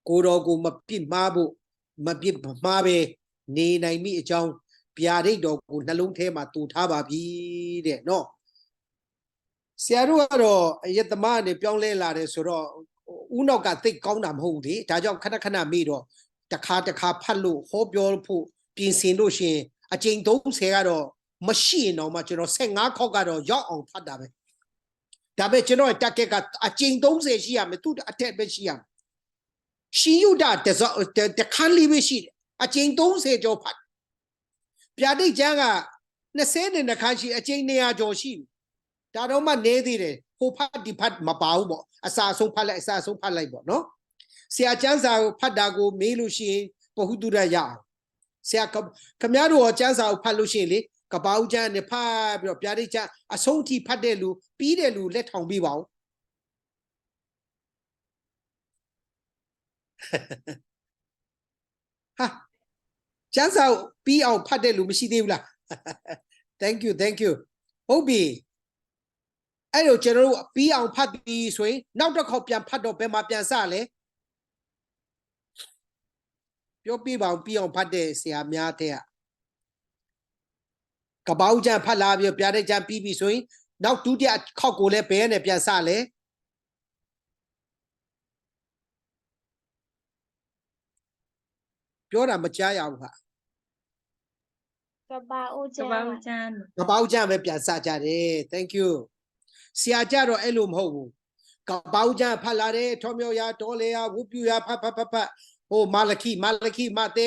Speaker 1: ကိုတော်ကိုမပြစ်မှားဖို့မပြစ်မှားပဲနေနိုင်မိအကြောင်းဗျာဒိတ်တော်ကိုနှလုံးထဲမှာတူထားပါပြီတဲ့နော်ဆရာတို့ကတော့အယက်သမားနဲ့ပြောင်းလဲလာတယ်ဆိုတော့ ဦးနောက်ကသိကောင်းတာမဟုတ်ဘူးလေဒါကြောင့်ခဏခဏမေးတော့တခါဖတ်လို့ဟောပြောဖို့ပြင်ဆင်လို့ရှိရင်အကျဉ်း30ကတော့မရှိရင်တော့မှကျွန်တော်15ခေါက်ကတော့ရောက်အောင်ဖတ်တာပဲဒါပေမဲ့ကျွန်တော်ရဲ့ target ကအကျဉ်း30ရှိရမယ်သူအထက်ပဲရှိရမယ်ရှင်ယုဒတခန်းလေးပဲရှိတယ်အကျဉ်း30ကျော်ဖတ်ဗျာဒိတ်ကျမ်းက20ခန်းရှိအကျဉ်း100ကျော်ရှိဒါတော့မှနေသေးတယ်ဟိုဖတ်ဒီဖတ်မပါဘူးပေါ့အစာဆုံးဖတ်လိုက်ပေါ့နော်ဆရာကျမ်းစာကိုဖတ်တာကိုမေးလို့ရှိရင်ပဟုတုရရအောင်ဆရာခမရတို့ကျမ်းစာကိုဖတ်လို့ရှိရင်လေကပောက်ကျမ်းနဲ့ဖတ်ပြီးတော့ဗျာဒိတ်ကျမ်းအဆုံးထိဖတ်တဲ့လူပြီးတဲ့လူလက်ထောင်ပေးပါဦးဟာကျမ်းစာပြီးအောင်ဖတ်တဲ့လူမရှိသေးဘူးလား thank you ဟုတ်ပြီအဲ့တော့ကျွန်တော်တို့ပြီးအောင်ဖတ်ပြီးဆိုရင်နောက်တစ်ခေါက်ပြန်ဖတ်တော့ဘယ်မှာပြန်စလဲပြောပြပါအောင်ပြီးအောင်ဖတ်တဲ့ဆရာများတဲ့ကပောက်ကျမ်းဖတ်လာပြီးဗျာဒိတ်ကျမ်းပြီးပြီဆိုရင်နောက်ဒုတိယခေါက်ကိုလည်းဘယ်နဲ့ပြန်စလဲပြောတာမကြားရဘူးဟာ
Speaker 2: ကပောက်ကျမ်းပဲ
Speaker 1: ပြန်စကြတယ် thank you ဆရာကြတော့အဲ့လိုမဟုတ်ဘူးကပောက်ကျမ်းဖတ်လာတယ်ထောမြောရာတော်လေရာဝုပြူရာဖတ်ဟိုမာလခိမသဲ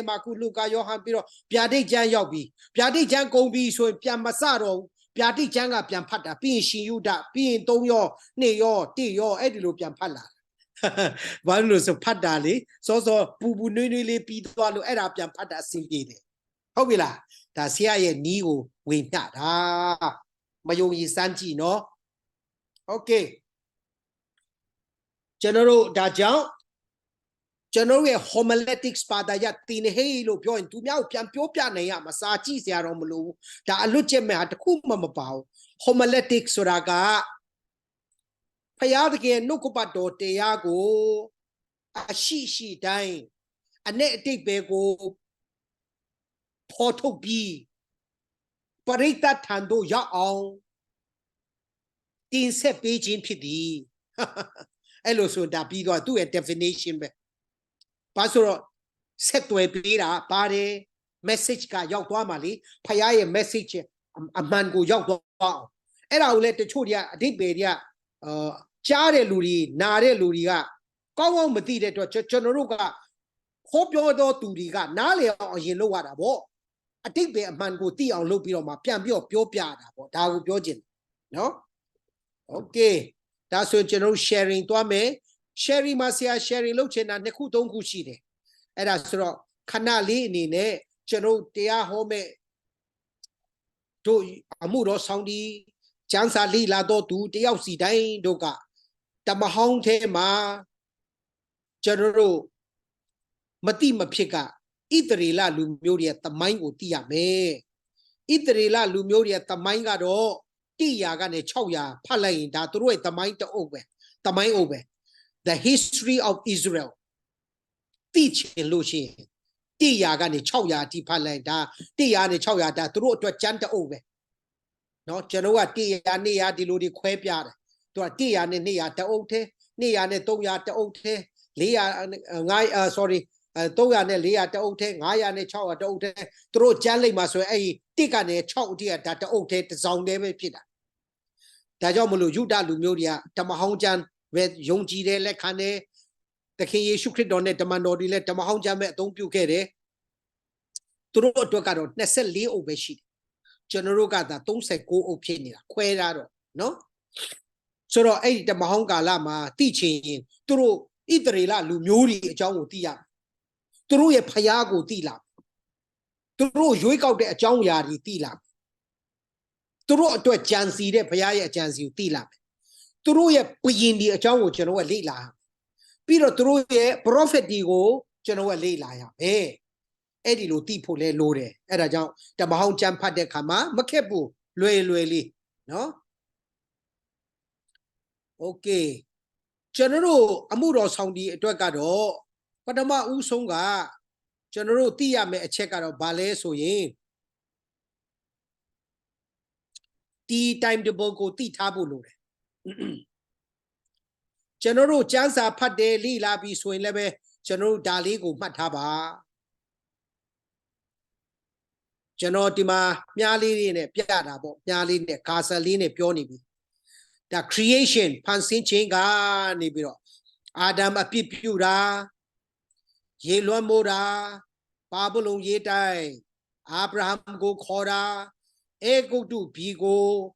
Speaker 1: မကုလုကာယောဟန်ပြီးတော့ဗျာဒိတ်ကျမ်းရောက်ပြီဗျာဒိတ်ကျမ်းကုန်ပြီဆိုရင်ပြန်မစတော့ဗျာဒိတ်ကျမ်းကပြန်ဖတ်တာပြီးရင်ရှင်ယုဒပြီးရင်3ရော2ရော1ရောအဲ့ဒီလိုပြန်ဖတ်လာဘာလို့ဆိုဖတ်တာလေစောပူနွေးလေးပြီးသွားလို့အဲ့ဒါပြန်ဖတ်တာအဆင်ပြေတယ်ဟုတ်ပြီလားဒါဆရာရဲ့နီးကိုဝင်ပြတာမယုံကြည်စမ်းကြည့်နော်โอเคကျွန်တော်တို့ဒါကြောင့်ကျွန်တော်ရဲ့ homiletics ပါတာရတင်ဟေးလို့ပြောရင်သူများကိုပြန်ပြောပြနိုင်ရမှာစာကြည့်စရာတော့မလိုဘူးဒါအလွတ်ချက်မဲ့ဟာတခုမှမပါဘူး homiletics ဆိုတာကဖယားတကယ်နှုတ်ကပတ်တော်တရားကိုအရှိတိုင်းအ내အတိတ်ပဲကိုဖော်ထုတ်ပြီးပရိသတ်ထံသို့ရောက်အောင်တင်ဆက်ပေးခြင်းဖြစ်သည်အဲ့လိုဆိုတာပြီးတော့သူ့ရဲ့ definition ပဲဘာဆိုတော့ဆက်သွယ်ပေးတာပါတယ် message ကရောက်သွားမှလေဖယားရဲ့ message အမှန်ကိုရောက်သွားအောင်အဲ့ဒါကိုလည်းတချို့တွေကအဓိပ္ပာယ်တွေကကြားတဲ့လူတွေနားတဲ့လူတွေကကောင်းကောင်းမသိတဲ့အတွက်ကျွန်တော်တို့ကဟောပြောတော်သူတွေကနားလေအောင်အရင်လုပ်ရတာပေါ့အတိတ်ပဲအမှန်ကိုသိအောင်လုပ်ပြီးတော့မှပြန်ပြောပြတာပေါ့ဒါကိုပြောချင်တယ်နော်โอเคဒါဆိုကျွန်တော် sharing သွားမယ် sharing မှာဆရာ sharing လုပ်ချင်တာ2ခု3ခုရှိတယ်အဲ့ဒါဆိုတော့ခဏလေးအနေနဲ့ကျွန်တော်တရားဟောမဲ့တို့အမှုတော်ဆောင်ဒီကျမ်းစာလိလာတော့သူတယောက်စီတိုင်းတို့ကတမဟောင်းထဲမှာကျွန်တော်တို့မတိမဖြစ်ကဣသရေလလူမျိုးတွေတမိုင်းကိုသိရမယ်ဣသရေလလူမျိုးတွေတမိုင်းကတော့100ကနေ600ဖတ်လိုက်ရင်ဒါသူတို့ရဲ့တမိုင်းတအုပ်ပဲတမိုင်းအုပ်ပဲ the history of Israel သိချင်လို့ရှိရင်100ကနေ600အထိဖတ်လိုက်ဒါ100နဲ့600ဒါသူတို့အတွက်ကျမ်းတအုပ်ပဲเนาะကျွန်တော်က100 200ဒီလိုတွေခွဲပြတယ်သူက100နဲ့200တအုပ်သေး200နဲ့300တအုပ်သေး400 sorry 300နဲ့400တအုပ်သေး500နဲ့600တအုပ်သေးသူတို့ကျမ်းလိုက်မှာဆိုရင်အဲ့1ကနေ6အထိကဒါတအုပ်သေးတစ်စောင်တည်းပဲဖြစ်တာဒါကြောင့်မလို့ယုဒလူမျိုးတွေကဓမ္မဟောင်းကျမ်းပဲယုံကြည်တယ်လက်ခံတယ်သခင်ယေရှုခရစ်တော်နဲ့ဓမ္မတော်တွေလည်းဓမ္မဟောင်းကျမ်းပဲအသုံးပြုခဲ့တယ်သူတို့အတွက်ကတော့24အုပ်ပဲရှိတယ်ကျွန်တော်တို့ကသာ39အုပ်ဖြစ်နေတာခွဲတာတော့နော်ဆိုတော့အဲ့ဒီဓမ္မဟောင်းကာလမှာသိချင်ရင်သူတို့ဣသရေလလူမျိုးတွေအကြောင်းကိုသိရမယ်သူတို့ရဲ့ဖျားကိုသိလာသူတို့ရွေးကောက်တဲ့အကြောင်းအရာတွေသိလာသူတို့အတွက်ကြံစီတဲ့ဘုရားရဲ့အကြံစီကိုသိလာမယ်သူတို့ရဲ့ဘုရင်ဒီအကြောင်းကိုကျွန်တော်ကလေ့လာပြီးတော့သူတို့ရဲ့ prophet တွေကိုကျွန်တော်ကလေ့လာရမယ်အဲ့ဒီလိုသိဖို့လဲလိုတယ်အဲ့ဒါကြောင့်ဓမ္မဟောင်းကျမ်းဖတ်တဲ့ခါမှာမခက်ဘူးလွယ်လေးနော်โอเคကျွန်တော်တို့အမှုတော်ဆောင်ဒီအတွက်ကတော့ပထမဦးဆုံးကကျွန်တော်တို့သိရမယ့်အချက်ကတော့ဘာလဲဆိုရင်ဒီ time table ကိုသိထားဖို့လိုတယ် General Jansa Pade Lila be swing lebe, General Daligo Mataba. General Dima, Miali in a Piadabo, Miali in a Casaline Pionibi. The creation, Pansin Chinga Nibiro. Adam a Pipura, Yellow Moda, Babylon Yetai, Abraham go Kora, Ego do Bigo.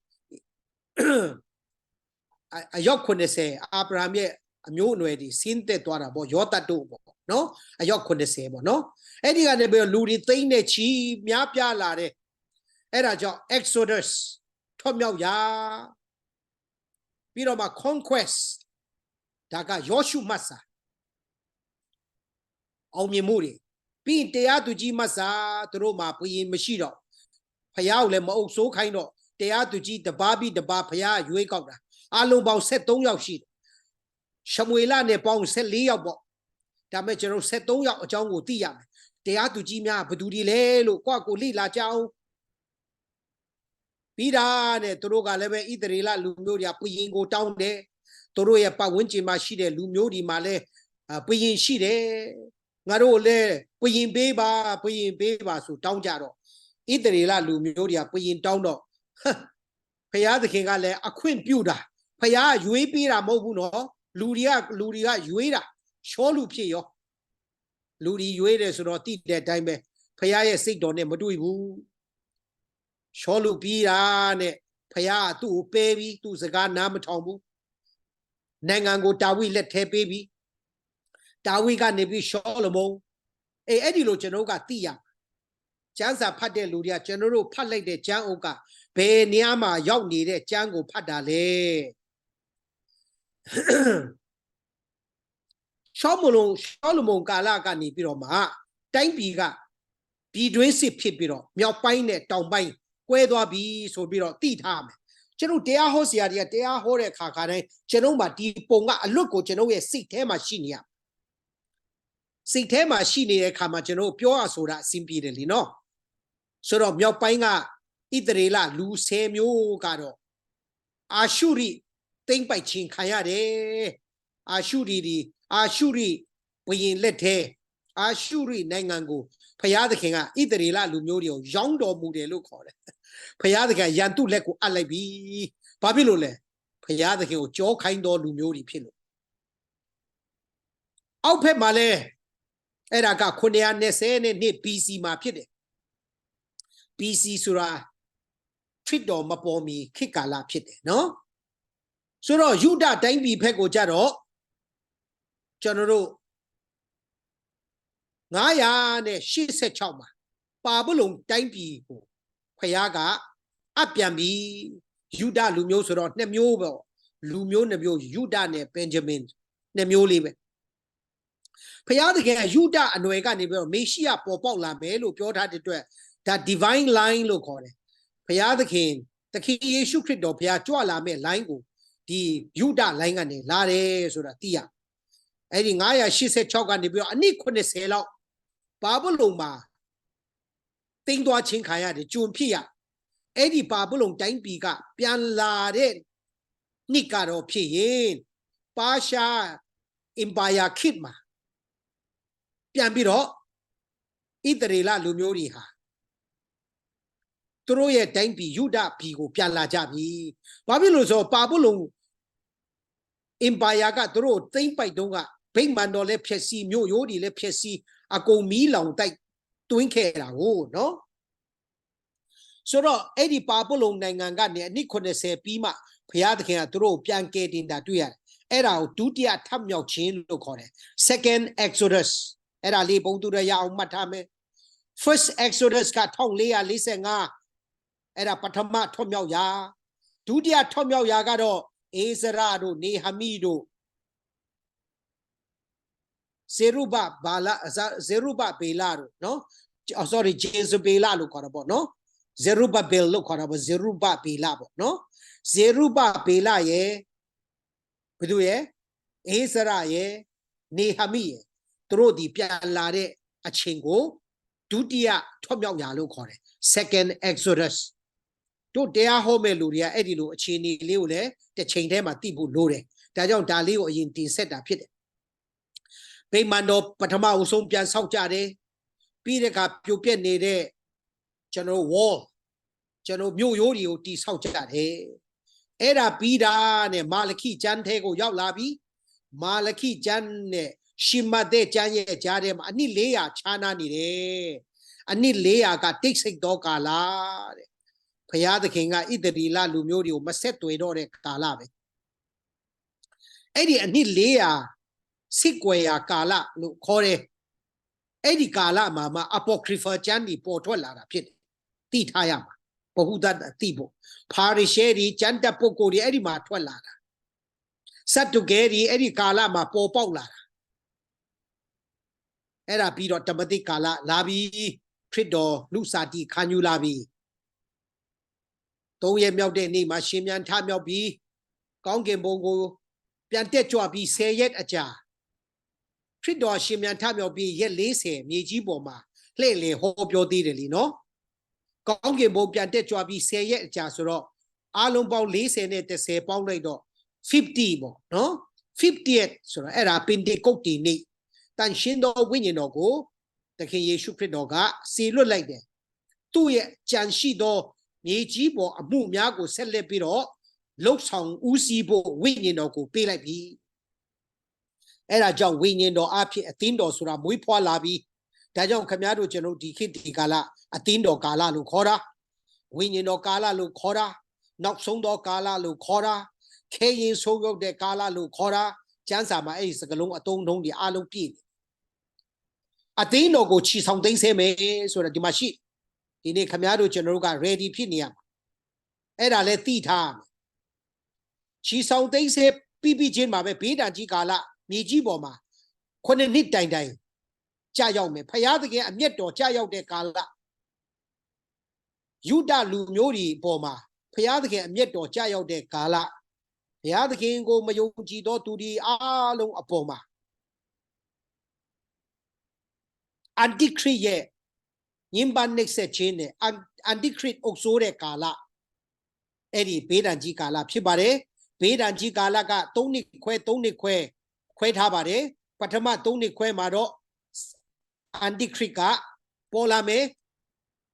Speaker 1: A Yokune say, Abraham ye, a new ready, Sinte Torabo, Yota do, no? A Yokune say, no? Any other Ludi thing, chi, Miapia Lare, Era Jo Exodus, Tomyo Ya, Biroma conquest, Daga Yoshu Masa, Omimuri, being Teatu G Masa, the Roma, Puyin Machiro, Payao, Mo so kind of, Teatu G, the Barbie, the Bapaya, you wake up. Alo bao set tông yao shi, Samuela ne bao set li yao bo, ta me chero set tông yao trong ngủ ti yam, te a tu chi mya bdu di le lo kwa ko li la chao, pi da ne toro ga le be idri la lu myo dia puyin ko taung de, toro ye pa wen chin ma shi de lu myo di ma le puyin shi de, nga ro le puyin be ba so taung ja do, idri la lu myo dia puyin taung do, Paya the king ale a queen builder. Paya Yuipira Mobuno, Luria Yuira, Sholu Pio. Ludi Yuere Suroti that time. Paya sit on him, Maduibu. Sholu Pira, Paya to baby to the gun Namatombu. Nangango Tawi let her baby. Tawi got nebi Sholomo. A Edilo Genoga Tia. Jansa Pade Luria General Pale de Janoga. Be Niama Yong needed Jango Padale. Solomon Galaga ni Biroma, Time Biga, be doing sip pipiro, Mio Pine, down by, where do I be so biro, tea time. General Dea Hosia, Dea Hore Kakane, Genoma di Ponga, a local Genoa, sick machinia. Sick machine, Kamajano, pure soda, simply no. So of Mio Pina. Idrela lu semyo garo ashuri think by chin kayade ashuri puyin lete ashuri nangango paya the kinga idrela lu myodio young do mude lo call it paya the yantu leko alabi babilo paya the king jo kind do lu myodi pilo outpet male era ga kunia nese ne BC ma pit BC sura Trido Mapomi, Kikala Pit, no? So, Yuda time be pego jaro, General Naya ne she said choma, Babulum time be Payaga, Apiambi, Yuda Lumio Soro, Nemio, Lumio Nebio, Yuda ne Benjamin, Nemio live. Payada Yuda and Nuega Nibo, Meshia Popola Melo, Piota de that divine line look on it. Paya the king issue credo Pia Joala me lango, the Yuda Langane, Lare Suratia. Adding I, she said, Chogan the Bio, and Nikone Selo, Babuloma. Think to a chinkaya, the June Pia. Eddie Babulon Dang Biga, Pian Lade, Nikaro Pien, Pasha, Imbaya Kidma. Pian Biro, Idrela Lumioriha. Throw a tank be Yuda Pigo Piala Jabi. Babiloso Babulon Imbayaga throw think by Donga, Pingmando le Pesi, Mu Yodi le Pesi, a go me long type doing care. Oh, no? So, Eddie Babulon Nangangani, Nikone se Pima, Piatkin throw Pianke in that year. Era Dutia Tamyo Chin look on it. Second Exodus. Era Libo to the Yao Matame. First Exodus got Tong Lea Lisenga. Era Patama Tomyo Ya. Dudia Tomyo Yagado, Ezerado, Nehamido. Zeruba Belaro, no? Oh, sorry, Jezebela look on about, no? Zeruba Bel look on about Zeruba Belabo, no? Zeruba Bela ye, Buduye, Ezra ye, Nehami, throw the Pialare a chingo, Dudia Tomyo Ya look on it. Second Exodus. To dea home luria edilo chini leule, the chain them a tibu lure. ဒါကြောင့်ဒါလေးကိုအရင်တင်ဆက်တာဖြစ်တယ်ဗိမာန်တော်ပထမအဆုံးပြန်ဆောက်ကြတယ်ပြီးတဲ့အခါပြိုပြက်နေတဲ့ကျွန်တော် wall ကျွန်တော်မြို့ရိုးတွေကိုတိဆောက်ကြတယ်အဲ့ဒါပြီးတာနဲ့မာလခိကျမ်းထဲကိုရောက်လာပြီးမာလခိကျမ်းနဲ့ရှင်မသက်ကျမ်းရဲ့ကြားထဲမှာအနှစ်400ခြားနာနေတယ်အနှစ်400ကတိတ်ဆိတ်သောကာလတဲ့ဘုရားသခင်ကဣသရေလလူမျိုးတွေကိုမဆက်သွေတော့တဲ့ကာလပဲအဲ့ဒီအနှစ်400စစ်ကွယ်ရာကာလလို့ခေါ်တယ်အဲ့ဒီကာလမှာapocryphal ကျမ်းတွေပေါ်ထွက်လာတာဖြစ်တယ်သိထားရမှာဘဟုတ္တသိဖို့ဖာရိရှဲတွေကျမ်းတက်ပုဂ္ဂိုလ်တွေအဲ့ဒီမှာထွက်လာတာစတ္တုကဲတွေအဲ့ဒီကာလမှာပေါ်ပေါက်လာတာအဲ့ဒါပြီးတော့ဓမ္မသစ်ကာလလာပြီးခရစ်တော်လူစားတိခံယူလာပြီး3ရက်မြောက်တဲ့နေ့မှာရှင်ပြန်ထမြောက်ပြီးကောင်းကင်ဘုံကိုပြန်တက်ကြွပြီး10ရက်အကြာခရစ်တော်ရှင်ပြန်ထမြောက်ပြီးရက်40မြေကြီးပေါ်မှာလှည့်လည်ဟောပြောသေးတယ်လीနော်ကောင်းကင်ဘုံပြန်တက်ကြွပြီး10ရက်အကြာဆိုတော့အားလုံးပေါင်း40နဲ့30ပေါင်းလိုက်တော့50ပေါ့နော်50thဆိုတော့အဲ့ဒါပင်တေကုတ်တီနေ့တန်ရှင်းသောဝိညာဉ်တော်ကိုသခင်ယေရှုခရစ်တော်ကစေလွှတ်လိုက်တယ်သူ့ရဲ့ကြံရှိသောမြေကြီးပေါ်အမှုများကိုဆက်လက်ပြီးတော့လှုပ်ဆောင်ဦးစီးဖို့ဝိညာဉ်တော်ကိုပေးလိုက်ပြီအဲ့ဒါကြောင့်ဝိညာဉ်တော်အဖြစ်အသင်းတော်ဆိုတာမွေးဖွားလာပြီးဒါကြောင့်ခမည်းတော်ကျွန်တော်ဒီခေတ်ဒီကာလအသင်းတော်ကာလလို့ခေါ်တာဝိညာဉ်တော်ကာလလို့ခေါ်တာနောက်ဆုံးသောကာလလို့ခေါ်တာခဲရင်ဆိုးရုပ်တဲ့ကာလလို့ခေါ်တာကျမ်းစာမှာအဲ့ဒီစကားလုံးအသုံးနှုန်းတွေအလုံးပြည့်အသင်းတော်ကိုချီဆောင်သိမ်းဆဲမယ်ဆိုတော့ဒီမှာရှိဒီနေ့ခမည်းတော်ကျွန်တော်တို့က ready ဖြစ်နေရမှာအဲ့ဒါလည်းသိထားချီဆောင်သိမ်းဆဲပြီးချင်းမှာပဲဘေးဒဏ်ကြီးကာလမြေကြီးပေါ်မှာ9နှစ်တိုင်ကြာရောက်မယ်ဖယားသခင်အမျက်တော်ကြာရောက်တဲ့ကာလယုဒလူမျိုးတွေပေါ်မှာဖယားသခင်အမျက်တော်ကြာရောက်တဲ့ကာလဘုရားသခင်ကိုမယုံကြည်သောသူတွေအားလုံးအပေါ်မှာအန်တိခရစ်ရဲ့ညင်ပန်နှိပ်စက်ခြင်းနဲ့အန်တိခရစ်အုပ်စိုးတဲ့ကာလအဲ့ဒီဘေးဒဏ်ကြီးကာလဖြစ်ပါတယ်ဘေးဒဏ်ကြီးကာလက3နှစ်ခွဲထားပါတယ်ပထမ3နှစ်ခွဲမှာတော့အန်တိခရစ်ကပေါ်လာမယ်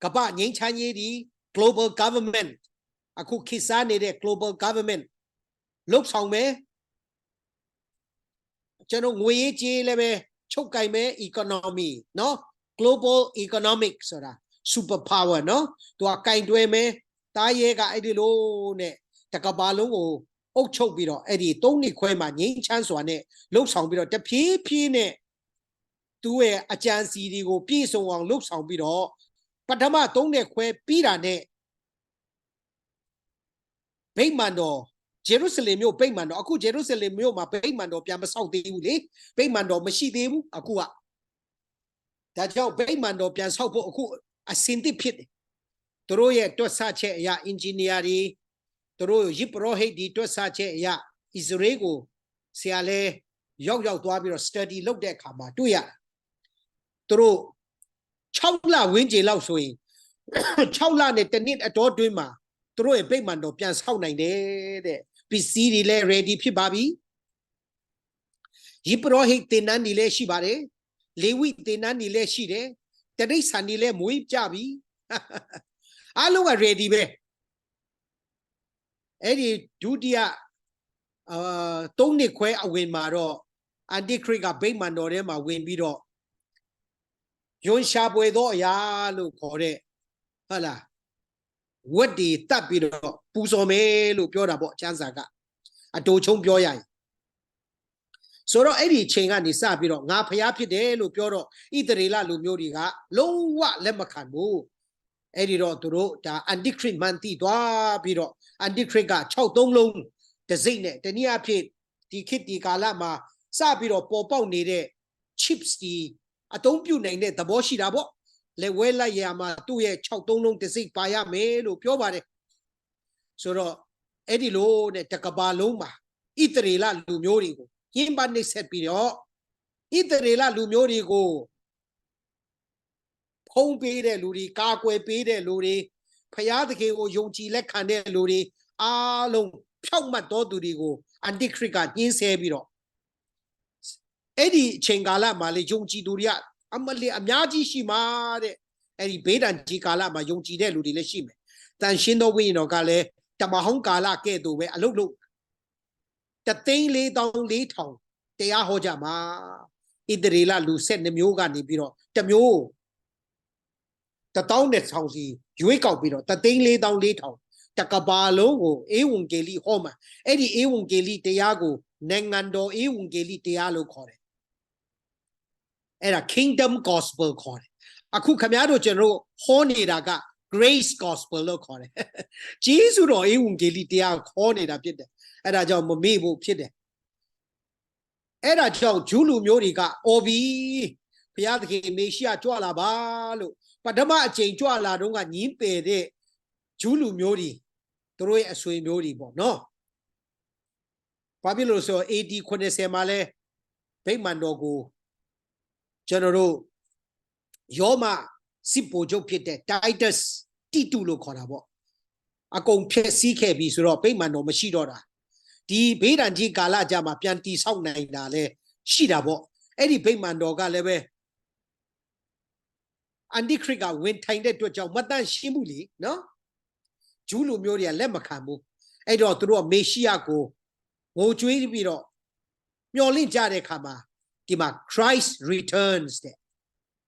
Speaker 1: ကမ္ဘာငြိမ်းချမ်းရေးဒီ global government အခုခေတ်စားနေတဲ့ global government လုတ်ဆောင်မယ်ကျွန်တော်ငွေရေးကြေးလည်းပဲချုပ်ကင်မယ် economy နော် global economic ဆိုတာ super power နော်သူကကင်တွဲမယ်တားရဲကအဲ့ဒီလိုနဲ့တကဘာလုံးကိုအုပ်ချုပ်ပြီးတော့အဲ့ဒီ3နှစ်ခွဲမှာငြိမ်းချမ်းစွာနဲ့လှုပ်ဆောင်ပြီးတော့တဖြည်းဖြည်းနဲ့သူ့ရဲ့အကြံစီတွေကိုပြည့်စုံအောင်လှုပ်ဆောင်ပြီးတော့ပထမ3နှစ်ခွဲပြီးတာနဲ့ဗိမာန်တော်ဂျေရုဆလင်မြို့ဗိမာန်တော်အခုဂျေရုဆလင်မြို့မှာဗိမာန်တော်ပြန်မဆောက်သေးဘူးလေဗိမာန်တော်မရှိသေးဘူးအခုကဒါကြောင့်ဗိမာန်တော်ပြန်ဆောက်ဖို့အခုအစင်သစ်ဖြစ်တယ်သူတို့ရဲ့တွက်ဆချက်အရာအင်ဂျင်နီယာတွေသူတို့ယစ်ပရောဟိတ်ဒီတွက်ဆချက်အရာဣသရေလကိုဆရာလဲရောက်သွားပြီးတော့ study လုပ်တဲ့အခါမှာတွေ့ရသူတို့6လဝန်းကျင်လောက်ဆိုရင်6လနဲ့တစ်နှစ်အတော်တွင်းမှာသူတို့ရဲ့ဗိမာန်တော်ပြန်ဆောက်နိုင်တယ်တဲ့ပစ္စည်းတွေလည်း ready ဖြစ်ပါပြီယစ်ပရောဟိတ်သင်တန်းတွေလည်းရှိပါတယ်လေဝိသင်တန်းတွေလည်းရှိတယ်တရိษံတွေလည်းမွေးကြပြီအားလုံးက ready ပဲအဲ့ဒီဒုတိယ3နှစ်ခွဲအဝင်မှာတော့အန်တိခရစ်ကဗိမာန်တော်ထဲမှာဝင်ပြီးတော့ယွန်ရှာပွေသောအရာလို့ခေါ်တဲ့ဟုတ်လားဝတ်ဒီတတ်ပြီးတော့ပူဇော်မယ်လို့ပြောတာပေါ့ကျမ်းစာကအတူချုံပြောရရင်ဆိုတော့အဲ့ဒီအချိန်ကနေစပြီးတော့ငါဖျားဖြစ်တယ်လို့ပြောတော့ဣသရေလလူမျိုးတွေကလုံးဝလက်မခံဘူးအဲ့ဒီတော့သူတို့ဒါအန်တိခရစ်မှန်သိသွားပြီးတော့အန်တိခရစ်က6-3 လုံးတစိမ့်နဲ့တနည်းအားဖြင့်ဒီခေတ်ဒီကာလမှာစပြီးတော့ပေါ်ပေါက်နေတဲ့ chips ဒီအသုံးပြုနိုင်တဲ့သဘောရှိတာပေါ့လက်ဝဲလိုက်ရမှာသူ့ရဲ့6-3 လုံးတစိမ့်ပါရမယ်လို့ပြောပါတယ်ဆိုတော့အဲ့ဒီလိုနဲ့တကဘာလုံးမှာဣသရေလလူမျိုးတွေကိုညှဉ်းပန်းနှိပ်စက်ပြီးတော့ဣသရေလလူမျိုးတွေကိုဖုံးပေးတဲ့လူတွေကာကွယ်ပေးတဲ့လူတွေဖျားသခင်ကိုယုံကြည်လက်ခံတဲ့လူတွေအားလုံး ဖြောက်မှတ်တော်သူတွေကိုအန်တီခရစ်ကညှင်းဆဲပြီးတော့အဲ့ဒီအချိန်ကာလမှာလေယုံကြည်သူတွေကအမလေးအများကြီးရှိမှာတဲ့အဲ့ဒီဘေးဒဏ်ကြီးကာလမှာယုံကြည်တဲ့လူတွေလည်းရှိမယ်တန်ရှင်းသောဝိညာဉ်တော်ကလည်းတမဟောင်းကာလကဲ့သို့ပဲအလုတ်လုတ်3,400,000တရားဟောကြမှာဣသရေလလူ12မျိုးကနေပြီးတော့တစ်မျိုး1,000 စီရွေးကောက်ပြီးတော့3,400,000တကဘာလုံးကိုဧဝံဂေလိဟောမှာအဲ့ဒီဧဝံဂေလိတရားကိုနိုင်ငံတော်ဧဝံဂေလိတရားလို့ခေါ်တယ်အဲ့ဒါ kingdom gospel ခေါ်တယ်အခုခမည်းတော်ကျွန်တော်ဟောနေတာက grace gospel လို့ခေါ်တယ်ဂျေဇုတော်ဧဝံဂေလိတရားခေါ်နေတာဖြစ်တယ်အဲ့ဒါကြောင့်မမေ့ဖို့ဖြစ်တယ်အဲ့ဒါကြောင့်ဂျူးလူမျိုးတွေကအော်ဘီဘုရားသခင်မေရှိယကြွလာပါလို့ပထမအချိန်ကြွလာတော့ကညင်းပယ်တဲ့ဂျူးလူမျိုးတွေသူတို့ရဲ့အဆွေမျိုးတွေပေါ့နော်ဘာဖြစ်လို့ဆို AD 90မှာလဲဗိမာန်တော်ကိုကျွန်တော်တို့ယောမစစ်ဗိုလ်ချုပ်ဖြစ်တဲ့ Titus တိတုလို့ခေါ်တာပေါ့အကုန်ဖျက်ဆီးခဲ့ပြီဆိုတော့ဗိမာန်တော်မရှိတော့တာဒီဘေးဒဏ်ကြီးကာလကြာမှာပြန်တည်ဆောက်နိုင်တာလဲရှိတာပေါ့အဲ့ဒီဗိမာန်တော်ကလည်းပဲအန်တီခရစ်ကဝင်ထိုင်တဲ့အတွက်ကြောင့်မတန့်ရှင်းဘူးလေနော်ဂျူးလူမျိုးတွေကလက်မခံဘူးအဲ့တော့သူတို့ကမေရှိယကိုငိုကြွေးပြီးတော့မျှော်လင့်ကြတဲ့အခါမှာဒီမှာ Christ returns တဲ့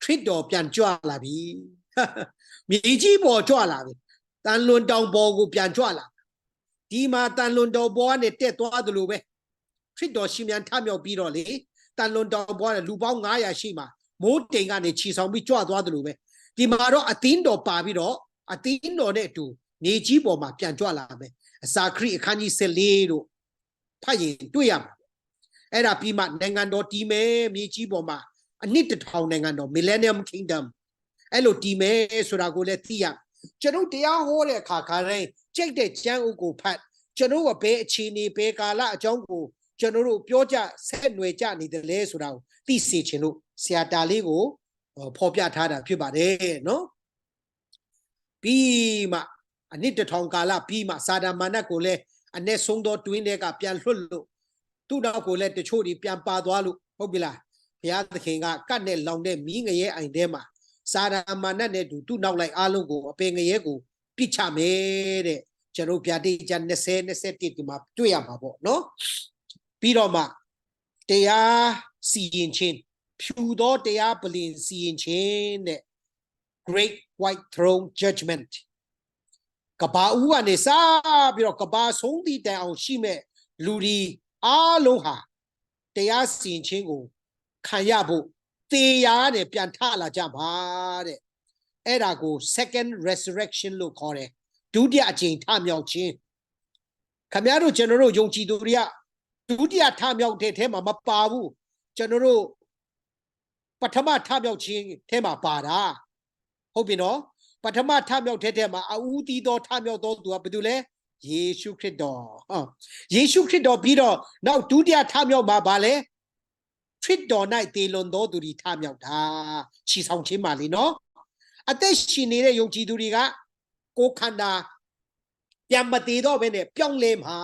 Speaker 1: ခရစ်တော်ပြန်ကြွလာပြီမြေကြီးပေါ်ကြွလာပြီတန်လွန်တောင်ပေါ်ကိုပြန်ကြွလာဒီမှာတန်လွန်တောင်ပေါ်ကနေတက်သွားသလိုပဲခရစ်တော်ရှင်ပြန်ထမြောက်ပြီးတော့လေတန်လွန်တောင်ပေါ်ကလူပေါင်း900ရှိမှာမိုးတိမ်ကနေခြီဆောင်ပြီးကြွသွားသလိုပဲဒီမှာတော့အသင်းတော်ပါပြီးတော့အသင်းတော်နဲ့အတူမြေကြီးပေါ်မှာပြန်ကြွလာမယ်အစာခရစ်အခန်းကြီး14တို့ဖတ်ရင်တွေ့ရမှာအဲ့ဒါပြီးမှနိုင်ငံတော်တည်မယ်မြေကြီးပေါ်မှာအနှစ်1000နိုင်ငံတော် Millennium Kingdom အဲ့လိုတည်မယ်ဆိုတာကိုလည်းသိရကျွန်တော်တရားဟောတဲ့အခါခါတိုင်းကြိတ်တဲ့ကျမ်းအုပ်ကိုဖတ်ကျွန်တော်ကဘယ်အခြေအနေဘယ်ကာလအကြောင်းကိုကျွန်တော်တို့ပြောကြဆက်နွယ်ကြနေတယ်လဲဆိုတာကိုသိစေချင်လို့ဆရာတာလေးကိုဖော်ပြထားတာဖြစ်ပါတယ်နော်ပြီးမှအနှစ်1000ကာလပြီးမှစာဒမာနတ်ကိုလည်းအ내ဆုံးသောတွင်းတွေကပြန်လွတ်လို့သူ့နောက်ကိုလည်းတချို့တွေပြန်ပါသွားလို့ဟုတ်ပြီလားဘုရားသခင်ကကတ်နဲ့လောင်တဲ့မီးငရဲအိမ်ထဲမှာစာဒမာနတ်နဲ့သူ့နောက်လိုက်အားလုံးကိုအပင်ငရဲကိုပြစ်ချမယ်တဲ့ကျွန်တော်ဗျာတိကျမ်း20-21ဒီမှာတွေ့ရမှာပေါ့နော်ပြီးတော့မှတရားစီရင်ခြင်းဖြူသောတရားပလင်စီရင်ခြင်းတဲ့ Great White Throne Judgment ကဘာဦးကနေစပြီးတော့ကဘာဆုံးသည့်တိုင်အောင်ရှိမဲ့လူဒီအားလုံးဟာတရားစီရင်ခြင်းကိုခံရဖို့သေရာနဲ့ပြန်ထလာကြပါတဲ့အဲ့ဒါကို second resurrection လို့ခေါ်တယ်ဒုတိယအကြိမ်ထမြောက်ခြင်းခင်ဗျားတို့ကျွန်တော်တို့ယုံကြည်သူတွေကဒုတိယထမြောက်တဲ့ထဲမှာမပါဘူးကျွန်တော်တို့ပထမထမြောက်ခြင်းထဲမှာပါတာဟုတ်ပြီနော်ပထမထမြောက်တဲ့ထဲမှာအဦးသီးသောထမြောက်သောသူကဘာတူလဲယေရှုခရစ်တော်ယေရှုခရစ်တော်ပြီးတော့နောက်ဒုတိယထမြောက်မှာဗာလဲခရစ်တော်၌တည်လွန်သောသူတွေထမြောက်တာချီဆောင်ခြင်းပါလေနော်အသက်ရှင်နေတဲ့ယုံကြည်သူတွေကကိုယ်ခန္ဓာပြန်မတည်တော့ဘဲနဲ့ပြောင်းလဲမှာ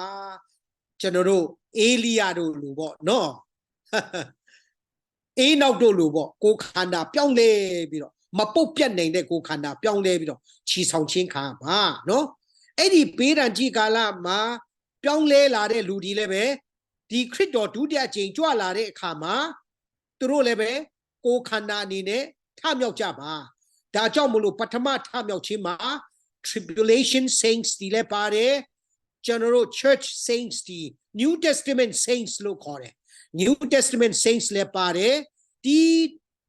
Speaker 1: ကျွန်တော်တို့အေလိယတို့လိုပေါ့နော်အေးနောက်တို့လိုပေါ့ကိုယ်ခန္ဓာပြောင်းလဲပြီးတော့မပုတ်ပြတ်နိုင်တဲ့ကိုယ်ခန္ဓာပြောင်းလဲပြီးတော့ချီဆောင်ခြင်းခါမှာနော်အဲ့ဒီဘေးဒဏ်ကြီးကာလမှာပြောင်းလဲလာတဲ့လူတွေလည်းပဲဒီခရစ်တော်ဒုတိယကြိမ်ကြွလာတဲ့အခါမှာသူတို့လည်းပဲကိုယ်ခန္ဓာအနေနဲ့ထမြောက်ကြပါဒါကြောင့်မလို့ပထမထမြောက်ခြင်းမှာ tribulation saints တွေလည်းပါတယ်ကျွန်တော်တို့ church saints တွေ New Testament saints လို့ခေါ်တယ် New Testament saints လည်းပါတယ်ဒီ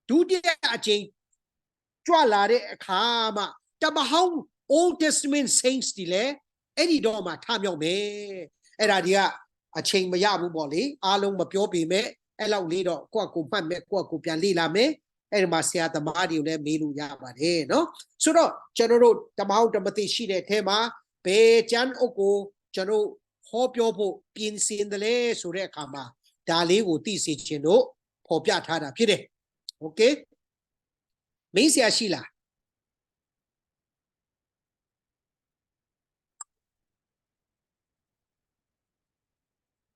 Speaker 1: ဒုတိယအကြိမ်ကြွလာတဲ့အခါမှာတမဟောင်း Old Testament saints တွေလည်းအဲ့ဒီတော့မှထမြောက်မယ်အဲ့ဒါတွေကအချိန်မရဘူးပေါ့လေအားလုံးမပြောပေမဲ့အဲ့လောက်လေးတော့ကိုယ့်ကိုမှတ်မဲ့ကိုယ့်ကိုပြန်လေ့လာမယ်အဲ့ဒီမှာဆရာသမားတွေကိုလည်းမေးလို့ရပါတယ်နော်ဆိုတော့ကျွန်တော်တို့တမဟောင်းတမသိရှိတဲ့အထဲမှာဘယ်ကျမ်းအုပ်ကိုကျွန်တော်ဟောပြောဖို့ပြင်ဆင်တယ်လဲဆိုတဲ့အခါမှာဒါလေးကိုသိစေခြင်းတို့ဖော်ပြထားတာဖြစ်တယ်โอเคမင်းဆရာရှိလား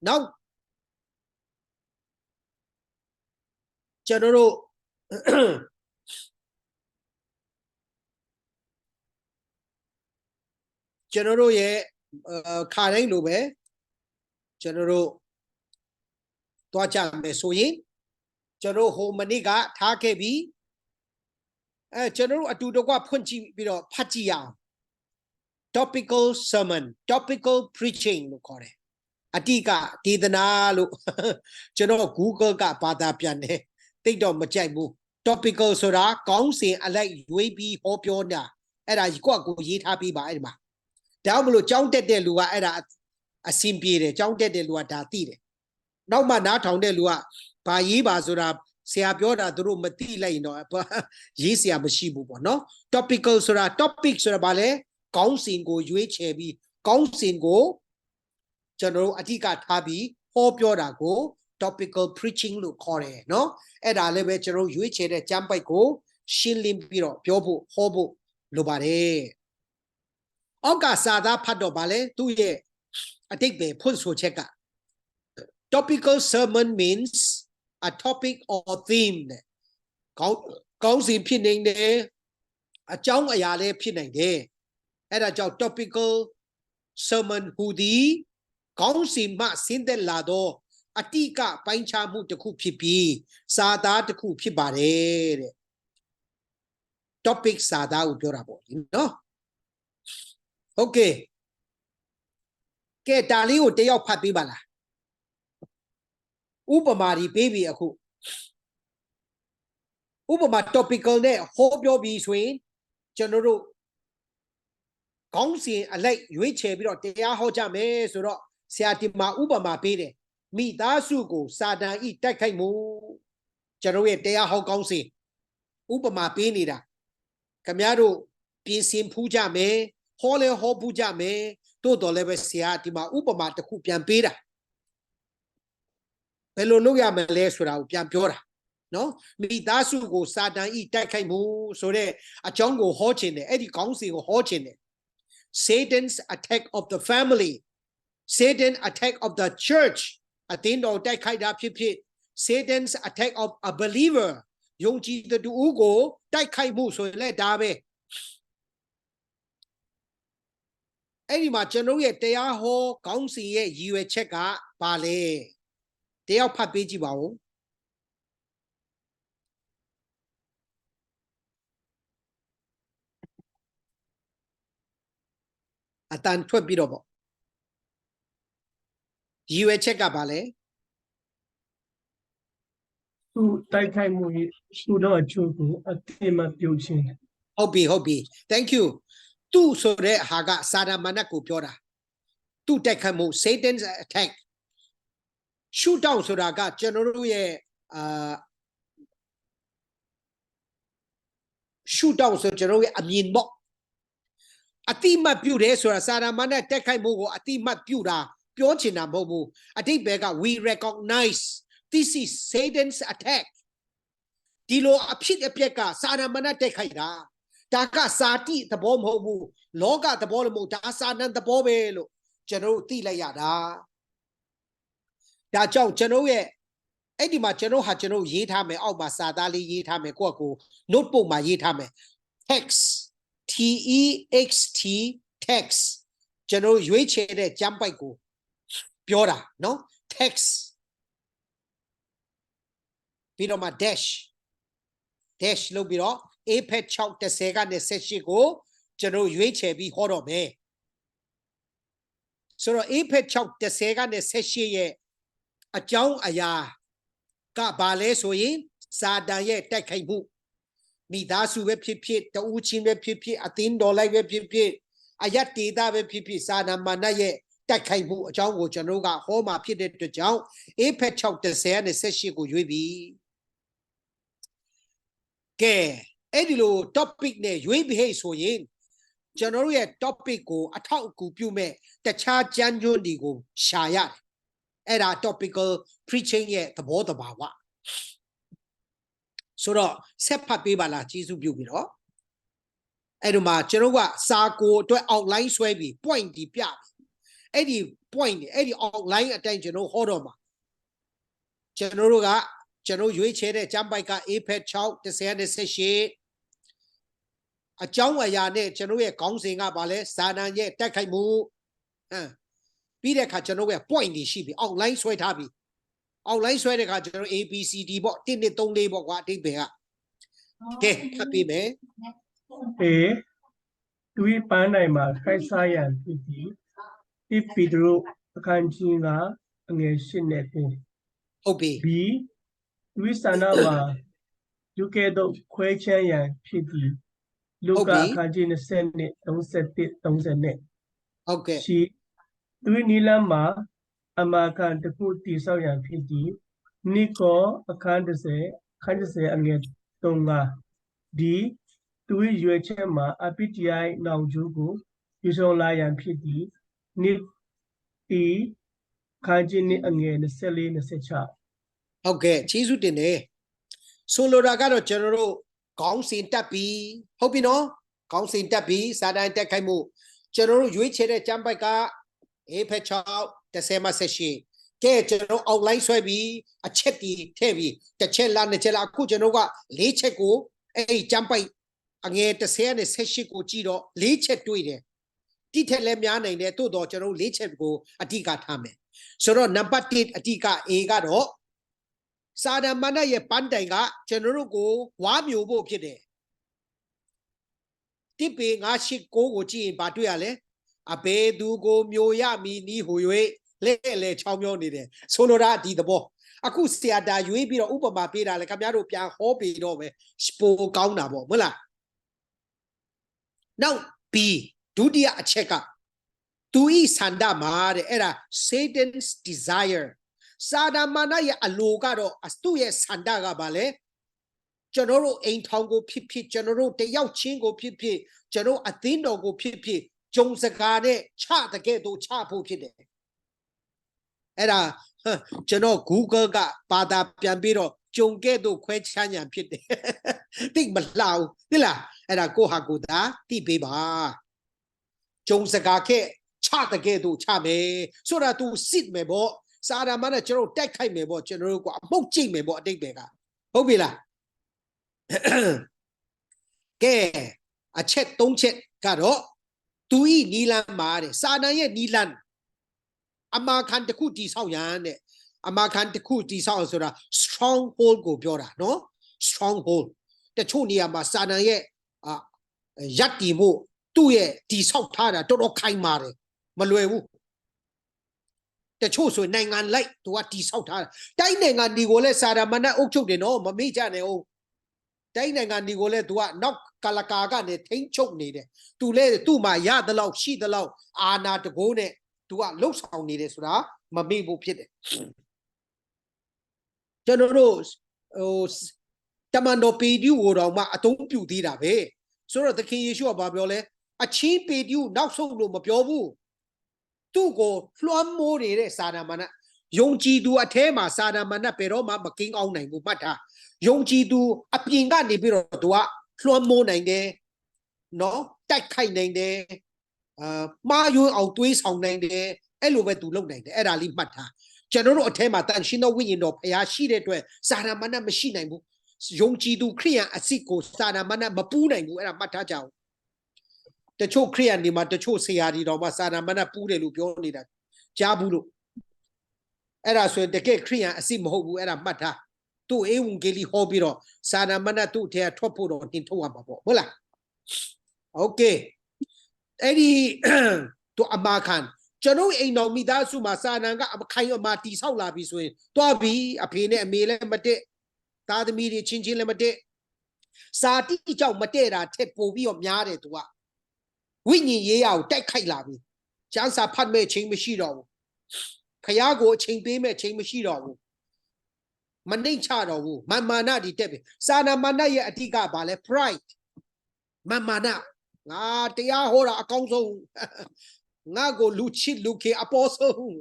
Speaker 1: နောက်ကျွန်တော်တို့ရဲ့ခါတိုင်းလိုပဲကျွန်တော်တို့တွားကြမယ်ဆိုရင်ကျွန်တော်ဟိုမနေ့ကထားခဲ့ပြီးကျွန်တော်တို့အတူတကွဖွင့်ကြည့်ပြီးတော့ဖတ်ကြည့်ရအောင် topical sermon topical preaching လို့ခေါ်တယ်အတိကဒေသနာလို့ကျွန်တော် Google ကဘာသာပြန်တယ်တိတ်တော့မကြိုက်ဘူး topical ဆိုတာကောင်းစဉ်အလိုက်ရွေးပြီးဟောပြောတာအဲ့ဒါကိုရေးထားပြီးပါအဲ့ဒီမှာဒါမှမဟုတ်ကြောင်းတက်တဲ့လူကအဲ့ဒါအစင်ပြေတယ်ကြောင်းတက်တဲ့လူကဒါသိတယ်နောက်မှနားထောင်တဲ့လူကဘာရေးပါဆိုတာဆရာပြောတာသူတို့မသိလိုက်ရင်တော့ရေးဆရာမရှိဘူးပေါ့နော် topical ဆိုတာ topic ဆိုတာဘာလဲကောင်းစဉ်ကိုရွေးချယ်ပြီးကောင်းစဉ်ကိုကျွန်တော်တို့အဓိကထားပြီးဟောပြောတာကို topical preaching လို့ခေါ်တယ်နော်အဲ့ဒါလည်းပဲကျွန်တော်ရွေးချယ်တဲ့ကျမ်းပိုက်ကိုရှင်းလင်းပြီးတော့ပြောဖို့ဟောဖို့လိုပါတယ်အောက်ကစာသားဖတ်တော့ဗာလဲသူ့ရဲ့အတိတ်ပဲဖွင့်ဆိုချက်က topical sermon means a topic or theme ကောင်းစဉ်ဖြစ်နေတယ်အကြောင်းအရာလည်းဖြစ်နိုင်တယ်အဲ့ဒါကြောင့် topical sermon ဟူသည်ကောင်းစဉ်မှဆင်းသက်လာသောအတိကပိုင်းခြားမှုတစ်ခုဖြစ်ပြီးစာသားတစ်ခုဖြစ်ပါတယ်တဲ့ topic စာသားကိုပြောတာပေါ့နော်ဟုတ်ကဲ့ကဲဒါလေးကိုတယောက်ဖတ်ပေးပါလားဥပမာဒီပေးပြီအခုဥပမာ topical နဲ့ဟောပြောပြီးဆိုရင်ကျွန်တော်တို့ကောင်းစဉ်အလိုက်ရွေးချယ်ပြီးတော့တရားဟောကြမယ်ဆိုတော့ဆရာဒီမှာဥပမာပေးတယ်မိသားစုကိုစာတန်ဤတိုက်ခိုက်မှုကျွန်တော်ရဲ့တရားဟောကောင်းစဉ်ဥပမာပေးနေတာခင်ဗျားတို့ပြင်ဆင်ဖူးကြမယ်ဟောလဲဟောဖူးကြမယ်တို့တော်လည်းပဲဆရာဒီမှာဥပမာတစ်ခုပြန်ပေးတာဘယ်လိုလုပ်ရမလဲဆိုတာကိုပြန်ပြောတာနော်မိသားစုကိုစာတန်ဤတိုက်ခိုက်မှုဆိုတဲ့အကြောင်းကိုဟောခြင်းတယ်အဲ့ဒီကောင်းစဉ်ကိုဟောခြင်းတယ် Satan's attack of the family Satan attack of the church အတင်းတော်တိုက်ခိုက်တာဖြစ်ဖြစ် Satan's attack of a believer ယုံကြည်သူကိုတိုက်ခိုက်မှုဆိုရင်လည်းဒါပဲအဲ့ဒီမှာကျွန်တော်ရဲ့တရားဟောကောင်းစဉ်ရဲ့ရည်ရွယ်ချက်ကဘာလဲတယောက်ဖတ်ပေးကြည့်ပါဦးအတန်ထွက်ပြီးတော့ပေါ့ရည်ရွယ်ချက်ကဘာလဲ
Speaker 3: သူတိုက်ခိုက်မှုသူတော့အချို့ကိုအတိမပြုတ်ခြင်း
Speaker 1: ဟုတ်ပြီ thank you သူဆိုတဲ့ဟာကစာဒမနတ်ကိုပြောတာသူတိုက်ခိုက်မှု Satan's attack shoot down ဆိုတာကကျွန်တော်တို့ရဲ့shoot down ဆိုကျွန်တော်ရဲ့အမြင်ပေါ့အတိမတ်ပြုတယ်ဆိုတာစာဒမနတ်တိုက်ခိုက်မှုကိုအတိမတ်ပြုတာပြောချင်တာမဟုတ်ဘူးအတိတ်ဘက်က we recognize this is Satan's attack ဒီလိုအဖြစ်အပျက်ကစာဒမနတ်တိုက်ခိုက်တာဒါကစာတိသဘောမဟုတ်ဘူးလောကသဘောလည်းမဟုတ်ဒါစာနံသဘောပဲလို့ကျွန်တော်တို့သိလိုက်ရတာဒါကြောင့်ကျွန်တော်ရဲ့အဲ့ဒီမှာကျွန်တော်ရေးထားမယ်အောက်မှာစာသားလေးရေးထားမယ်ကိုယ့်ကို notebook မှာရေးထားမယ် text text ကျွန်တော်ရွေးချယ်တဲ့ကျမ်းပိုက်ကိုပြောတာနော် text ပြီးတော့မှ dash လုပ်ပြီးတော့ A.Th 6:10ကနေ18ကိုကျွန်တော်ရွေးချယ်ပြီးဟောတော့မယ်ဆိုတော့ A.Th 6:10ကနေ18ရဲ့အကြောင်းအရာကဘာလဲဆိုရင်စာတန်ရဲ့တိုက်ခိုက်မှုမိသားစုပဲဖြစ်ဖြစ်တဦးချင်းပဲဖြစ်ဖြစ်အသင်းတော်လိုက်ပဲဖြစ်ဖြစ်အယတ်ဒေတာပဲဖြစ်ဖြစ်စာနာမာနရဲ့တိုက်ခိုက်မှုအကြောင်းကိုကျွန်တော်ကဟောမှာဖြစ်တဲ့အတွက်ကြောင့် A.Th 6:10ကနေ18ကိုရွေးပြီးကဲအဲ့ဒီလို topic နဲ့ရွေးပြီးဆိုရင်ကျွန်တော်ရဲ့ topic ကိုအထောက်အကူပြုမဲ့တခြားကျမ်းကျွန်းတွေကိုရှာရတယ်အဲ့ဒါ topical preaching ရဲ့သဘောတဘာဝဆိုတော့ဆက်ဖတ်ပေးပါလားကျေးဇူးပြုပြီးတော့အဲ့ဒီမှာကျွန်တော်ကစာကိုအတွက် outline ဆွဲပြီး point ဒီပြပြီးအဲ့ဒီ point အဲ့ဒီ outline အတိုင်းကျွန်တော်ဟောတော့မှာကျွန်တော်တို့ကကျွန်တော်ရွေးချယ်တဲ့ကျမ်းပိုက်က A-Pad 6 10-18အကြောင်းအရာနဲ့ကျွန်တော်ရဲ့ခေါင်းစဉ်ကဘာလဲစာတန်ရဲ့တိုက်ခိုက်မှုပြီးတဲ့အခါကျွန်တော်ရဲ့ point တွေရှိပြီ outline ဆွဲထားပြီ outline ဆွဲတဲ့အခါကျွန်တော် ABCD ပေါ့1 2 3 4ပေါ့ကွာအတိတ်ပဲကကဲဖတ်ပြီးမယ်
Speaker 3: A တွေးပန်းနိုင်မှာခိုက်စားရန်ဖြစ်ပြီးတိပီဒရုအခန်းကြီးကအငယ်8နဲ့9
Speaker 1: ဟုတ်ပြီ
Speaker 3: B တွေးဆန္ဒမှာလူကဲ့သို့ခွဲချမ်းရန်ဖြစ်ပြီးလူကအခန်းကြီး20နဲ့31 30နဲ့
Speaker 1: ဟုတ်ကဲ့
Speaker 3: C တွေးနီလမ်းမှာအမာခံတစ်ခုတိဆောက်ရန်ဖြစ်ပြီးနိကောအခန်း30ခန်း30အငယ်3 D သူ၏ရွယ်ချက်မှာအပိတယိုင်နောင်ကျိုးကိုယူဆောင်လာရန်ဖြစ်ပြီးနိတီခန်းကြီးနှစ်အငယ်24 26
Speaker 1: ဟုတ်ကဲ့ကျေးဇူးတင်တယ်ဆိုလိုတာကတော့ကျွန်တော်တို့ခေါင်းစဉ်တက်ပြီးဟုတ်ပြီနော်ခေါင်းစဉ်တက်ပြီးစာတိုင်းတက်ခိုက်မှုကျွန်တော်တို့ရွေးချယ်တဲ့ကျမ်းပိုက်က A-Pad 6 10-18ကဲကျွန်တော် outline ဆွဲပြီးအချက်တီထည့်ပြီးတစ်ချက်လားနှစ်ချက်လားအခုကျွန်တော်က၄ချက်ကိုအဲ့ကျမ်းပိုက်အငယ်10-18ကိုကြည့်တော့၄ချက်တွေ့တယ်တိထက်လည်းများနိုင်တယ်တိုးတော့ကျွန်တော်၄ချက်ကိုအဓိကထားမယ်ဆိုတော့နံပါတ်1အဓိက A ကတော့စာဒမဏရဲ့ပန်းတိုင်ကကျွန်တော်တို့ကိုဝါမျိုးဖို့ဖြစ်တယ်တိပေ989ကိုကြည့်ရင်ဘာတွေ့ရလဲအဘေသူကိုမျိုးရမီနီးဟူ၍လဲချောင်းပြောနေတယ်ဆိုလိုတာဒီသဘောအခုဆရာတာရွေးပြီးတော့ဥပမာပေးတာလေခင်ဗျားတို့ပြန်ဟောပြီးတော့ပဲပိုကောင်းတာပေါ့မဟုတ်လားနောက် B ဒုတိယအချက်ကသူဤဆန္ဒမှာတဲ့အဲ့ဒါ Satan's desire စာဒမဏရဲ့အလိုကတော့သူ့ရဲ့ဆန္ဒကဘာလဲကျွန်တော်တို့အိမ်ထောင်ကိုဖြစ်ဖြစ်ကျွန်တော်တို့တယောက်ချင်းကိုဖြစ်ဖြစ်ကျွန်တော်အသင်းတော်ကိုဖြစ်ဖြစ်ဂျုံစကားနဲ့ချတကယ်တော့ချဖို့ဖြစ်တယ်အဲ့ဒါကျွန်တော် Google ကဘာသာပြန်ပြီးတော့ဂျုံကဲ့သို့ခွဲခြားညာဖြစ်တယ်တိတ်မလှဘူးသိလားအဲ့ဒါကိုဟာကိုသာတိပေးပါဂျုံစကားခဲ့ချတကယ်တော့ချမယ်ဆိုတော့ तू စစ်မယ်ပေါ့စာရမနဲ့ကျွန်တော်တိုက်ခိုက်မယ်ပေါ့ကျွန်တော်တို့ကအမှုတ်ကြိတ်မယ်ပေါ့အတိတ်ပဲကဟုတ်ပြီလားကဲအချက်၃ချက်ကတော့သူဤနီလန်မှာတဲ့စာတန်ရဲ့နီလန်အမာခံတစ်ခုတိဆောက်ရန်တဲ့အမာခံတစ်ခုတိဆောက်ဆိုတာ stronghold ကိုပြောတာနော် stronghold တချို့နေရာမှာစာတန်ရဲ့ရပ်တည်မှုသူ့ရဲ့တိဆောက်ထားတာတော်တော်ခိုင်မာတယ်မလွယ်ဘူးတချို့ဆိုနိုင်ငံလိုက်သူကတိဆောက်ထားတာတိုင်းနိုင်ငံဒီကိုလဲစာရမဏေအုပ်ချုပ်တယ်နော်မမေ့ကြနဲ့အောင်တိုင်းနိုင်ငံဒီကိုလဲသူကနောက်ကလကာကနေထိန်းချုပ်နေတယ်သူလဲသူ့မှာရသလောက်ရှိသလောက်အာနာတကိုးနဲ့သူကလှုပ်ဆောင်နေတယ်ဆိုတာမမေ့ဖို့ဖြစ်တယ်ကျွန်တော်တို့တမန်တော်ပေတျုကိုတော့မှအသုံးပြုသေးတာပဲဆိုတော့သခင်ယေရှုကဘာပြောလဲအချင်းပေတျုနောက်ဆုံးလို့မပြောဘူးသူ့ကိုလွှမ်းမိုးနေတဲ့စာဒမဏယုံကြည်သူအထဲမှာစာဒမဏဘယ်တော့မှမကင်းအောင်နိုင်ဘူးမှတ်ထားယုံကြည်သူအပြင်ကနေပြီးတော့သူကလွှမ်းမိုးနိုင်တယ်နော်တိုက်ခိုက်နိုင်တယ်မှားယွင်းအောင်တွေးဆောင်နိုင်တယ်အဲ့လိုပဲသူလုပ်နိုင်တယ်အဲ့ဒါလေးမှတ်ထားကျွန်တော်တို့အထဲမှာတန်ရှင်းသောဝိညာဉ်တော်ဖျားရှိတဲ့အတွက်စာဒမဏမရှိနိုင်ဘူးယုံကြည်သူခရိယန်အစစ်ကိုစာဒမဏမပူးနိုင်ဘူးအဲ့ဒါမှတ်ထားကြအောင်တချို့ခရိယန်တွေမှာတချို့ဆရာတွေတော်မှစာဒမဏပူးတယ်လို့ပြောနေတာကြားဘူးလို့အဲ့ဒါဆိုရင်တကယ်ခရိယန်အစစ်မဟုတ်ဘူးအဲ့ဒါမှတ်ထားသူ့ဧဝံဂေလိဟောပြီးတော့စာဒမဏသူ့အထက်ထွက်ဖို့တော့တင်ထုတ်ရမှာပေါ့ဟုတ်လားโอเคအဲ့ဒီသူအမာခံကျွန်တော်အိမ်တော်မိသားစုမှာစာနံကအခိုင်အမာတိဆောက်လာပြီဆိုရင်တွားပြီအဖေနဲ့အမေလည်းမတက်သားသမီးတွေချင်းချင်းလည်းမတက်စာတိကြောင့်မတက်တာထက်ပိုပြီးတော့များတယ်သူကဝိညာဉ်ရေးရကိုတိုက်ခိုက်လာပြီကျမ်းစာဖတ်မဲ့ချိန်မရှိတော့ဘူးဖျားကိုအချိန်ပေးမဲ့ချိန်မရှိတော့ဘူးမနှိမ့်ချတော့ဘူးမာနဒီတက်ပြီစာနာမာနရဲ့အဓိကဘာလဲ pride မာနငါတရားဟောတာအကောင်းဆုံးငါကိုလူချစ်လူခေအပေါ်ဆုံး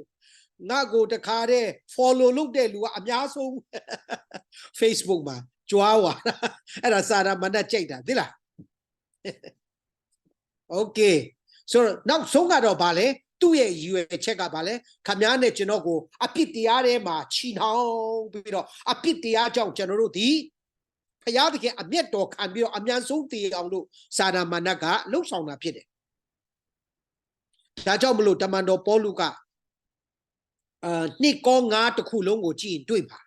Speaker 1: ငါကိုတခါတည်း follow လုပ်တဲ့လူကအများဆုံး Facebook မှာကြွားသွားအဲ့ဒါစာနာမာနကြိုက်တာသိလား Okay ဆိုတော့နောက်ဆုံးကတော့ဘာလဲ သူ့ရဲ့ရည်ရွယ်ချက်ကဘာလဲခမည်းနဲ့ကျွန်တော်ကိုအပြစ်တရားထဲမှာချီနှောင်ပြီးတော့အပြစ်တရားကြောင့်ကျွန်တော်တို့ဒီဖယားသခင်အမျက်တော်ခံပြီးတော့အမြန်ဆုံးတည်အောင်လို့စာနာမာနကလှုပ်ဆောင်တာဖြစ်တယ်ဒါကြောင့်မလို့တမန်တော်ပေါလုကနှစ်ကောငါးတစ်ခုလုံးကိုကြည့်ရင်တွေ့ပါ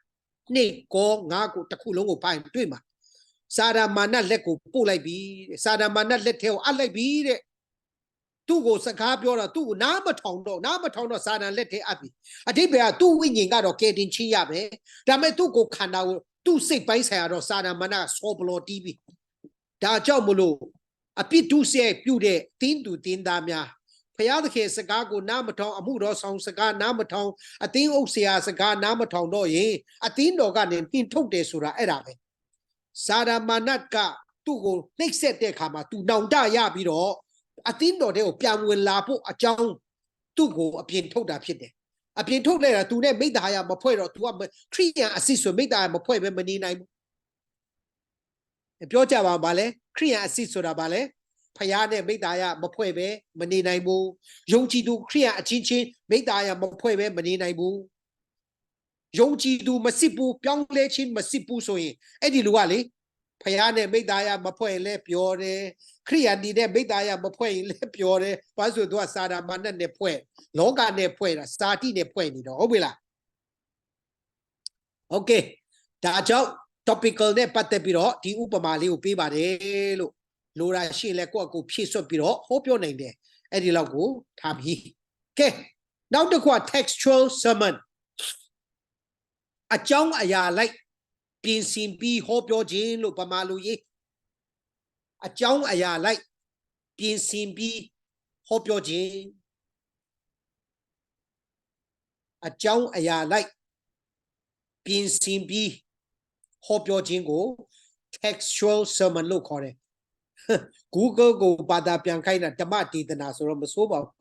Speaker 1: နှစ်ကောငါးကိုတစ်ခုလုံးကိုဖတ်ရင်တွေ့မှာစာနာမာနလက်ကိုပို့လိုက်ပြီစာနာမာနလက်ထဲကိုအပ်လိုက်ပြီတဲ့သူ့ကိုစကားပြောတော့သူ့ကိုနားမထောင်တော့စာနာလက်ထဲအပ်ပြီအတိပ္ပယ်ကသူ့ဝိညာဉ်ကတော့ကယ်တင်ချင်းရပဲဒါပေမဲ့သူ့ကိုခန္ဓာကိုသူ့စိတ်ပိုင်းဆိုင်ရာတော့စာနာမာနဆောဘလော်တီးပြီဒါကြောင့်မလို့အပြစ်ဒုစရိုက်ပြုတဲ့တင်းသူတင်းသားများဖယားသခင်စကားကိုနားမထောင်အမှုတော်ဆောင်စကားနားမထောင်အသင်းအုပ်ဆရာစကားနားမထောင်တော့ရင်အသင်းတော်ကနေနှင်ထုတ်တယ်ဆိုတာအဲ့ဒါပဲစာနာမာနကသူ့ကိုနှိပ်စက်တဲ့အခါမှာသူနောင်တရပြီးတော့အသင်းတော်တွေကိုပြန်ဝင်လာဖို့အကြောင်းသူ့ကိုအပြင်ထုတ်တာဖြစ်တယ်အပြင်ထုတ်လိုက်တာသူနဲ့မိတ္တဟာယမဖွဲ့တော့ तू ကခရိယန်အစစ်ဆိုမိတ္တဟာယမဖွဲ့ပဲမနေနိုင်ဘူးပြောကြပါဘာလဲခရိယန်အစစ်ဆိုတာဘာလဲဖယားနဲ့မိတ္တဟာယမဖွဲ့ပဲမနေနိုင်ဘူးယုံကြည်သူခရိယန်အချင်းချင်းမိတ္တဟာယမဖွဲ့ပဲမနေနိုင်ဘူးယုံကြည်သူမစစ်ဘူးပြောင်းလဲခြင်းမစစ်ဘူးဆိုရင်အဲ့ဒီလူကလေဖယားနဲ့မိတ္တဟာယမဖွဲ့ရင်လည်းပြောတယ်ခရိယန်ဒီနဲ့မိတ္တဟာယမဖွဲ့ရင်လည်းပြောတယ်ဘာလို့ဆိုသူကစာနာမာနနဲ့ဖွဲ့လောကနဲ့ဖွဲ့တာစာတိနဲ့ဖွဲ့နေတော့ဟုတ်ပြီလားโอเคဒါကြောင့် topical နဲ့ပတ်သက်ပြီးတော့ဒီဥပမာလေးကိုပေးပါတယ်လို့လိုရာရှိလဲကိုယ့်အကိုဖြည့်ဆွတ်ပြီးတော့ဟောပြောနိုင်တယ်အဲ့ဒီလောက်ကိုထားပြီးကဲနောက်တစ်ခုက textual sermon အကြောင်းအရာလိုက်ပြင်ဆင်ပြီးဟောပြောခြင်းလို့ပမာလိုရေးအကြောင်းအရာလိုက်ပြင်ဆင်ပြီးဟောပြောခြင်းအကြောင်းအရာလိုက်ပြင်ဆင်ပြီးဟောပြောခြင်းကို textual sermon လို့ခေါ်တယ်Google ကိုဘာသာပြန်ခိုင်းတာဓမ္မဒေသနာဆိုတော့မစိုးပါဘူး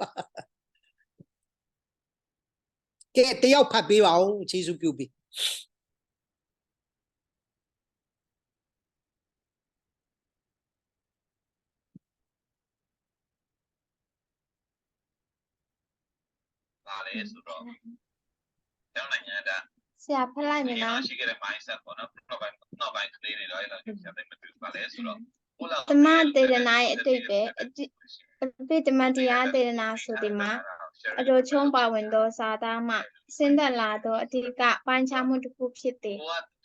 Speaker 1: ကဲတယောက်ဖတ်ပေးပါဦးကျေးဇူးပြုပြီး
Speaker 4: ဒါလေးဆိုတော့ကျောင်းနိုင်ငံက
Speaker 2: ဆရာဖတ်လိုက်မယ်နော်
Speaker 4: ရှိခဲ့တဲ့ mindset ပေါ့နော်နောက်ပိုင်းကလေးတွေတော့အဲ့လိုဆရာသိမတွေ့ပါလေဆိုတော့
Speaker 2: ဓမ္မဒေသနာရဲ့အတိတ်ပဲအပိဓမ္မတရားဒေသနာဆိုဒီမှာအတော်ချုံးပါဝင်သောစာသားမှစဉ်သက်လာသောအဓိကပိုင်းခြားမှုတစ်ခုဖြစ်သည်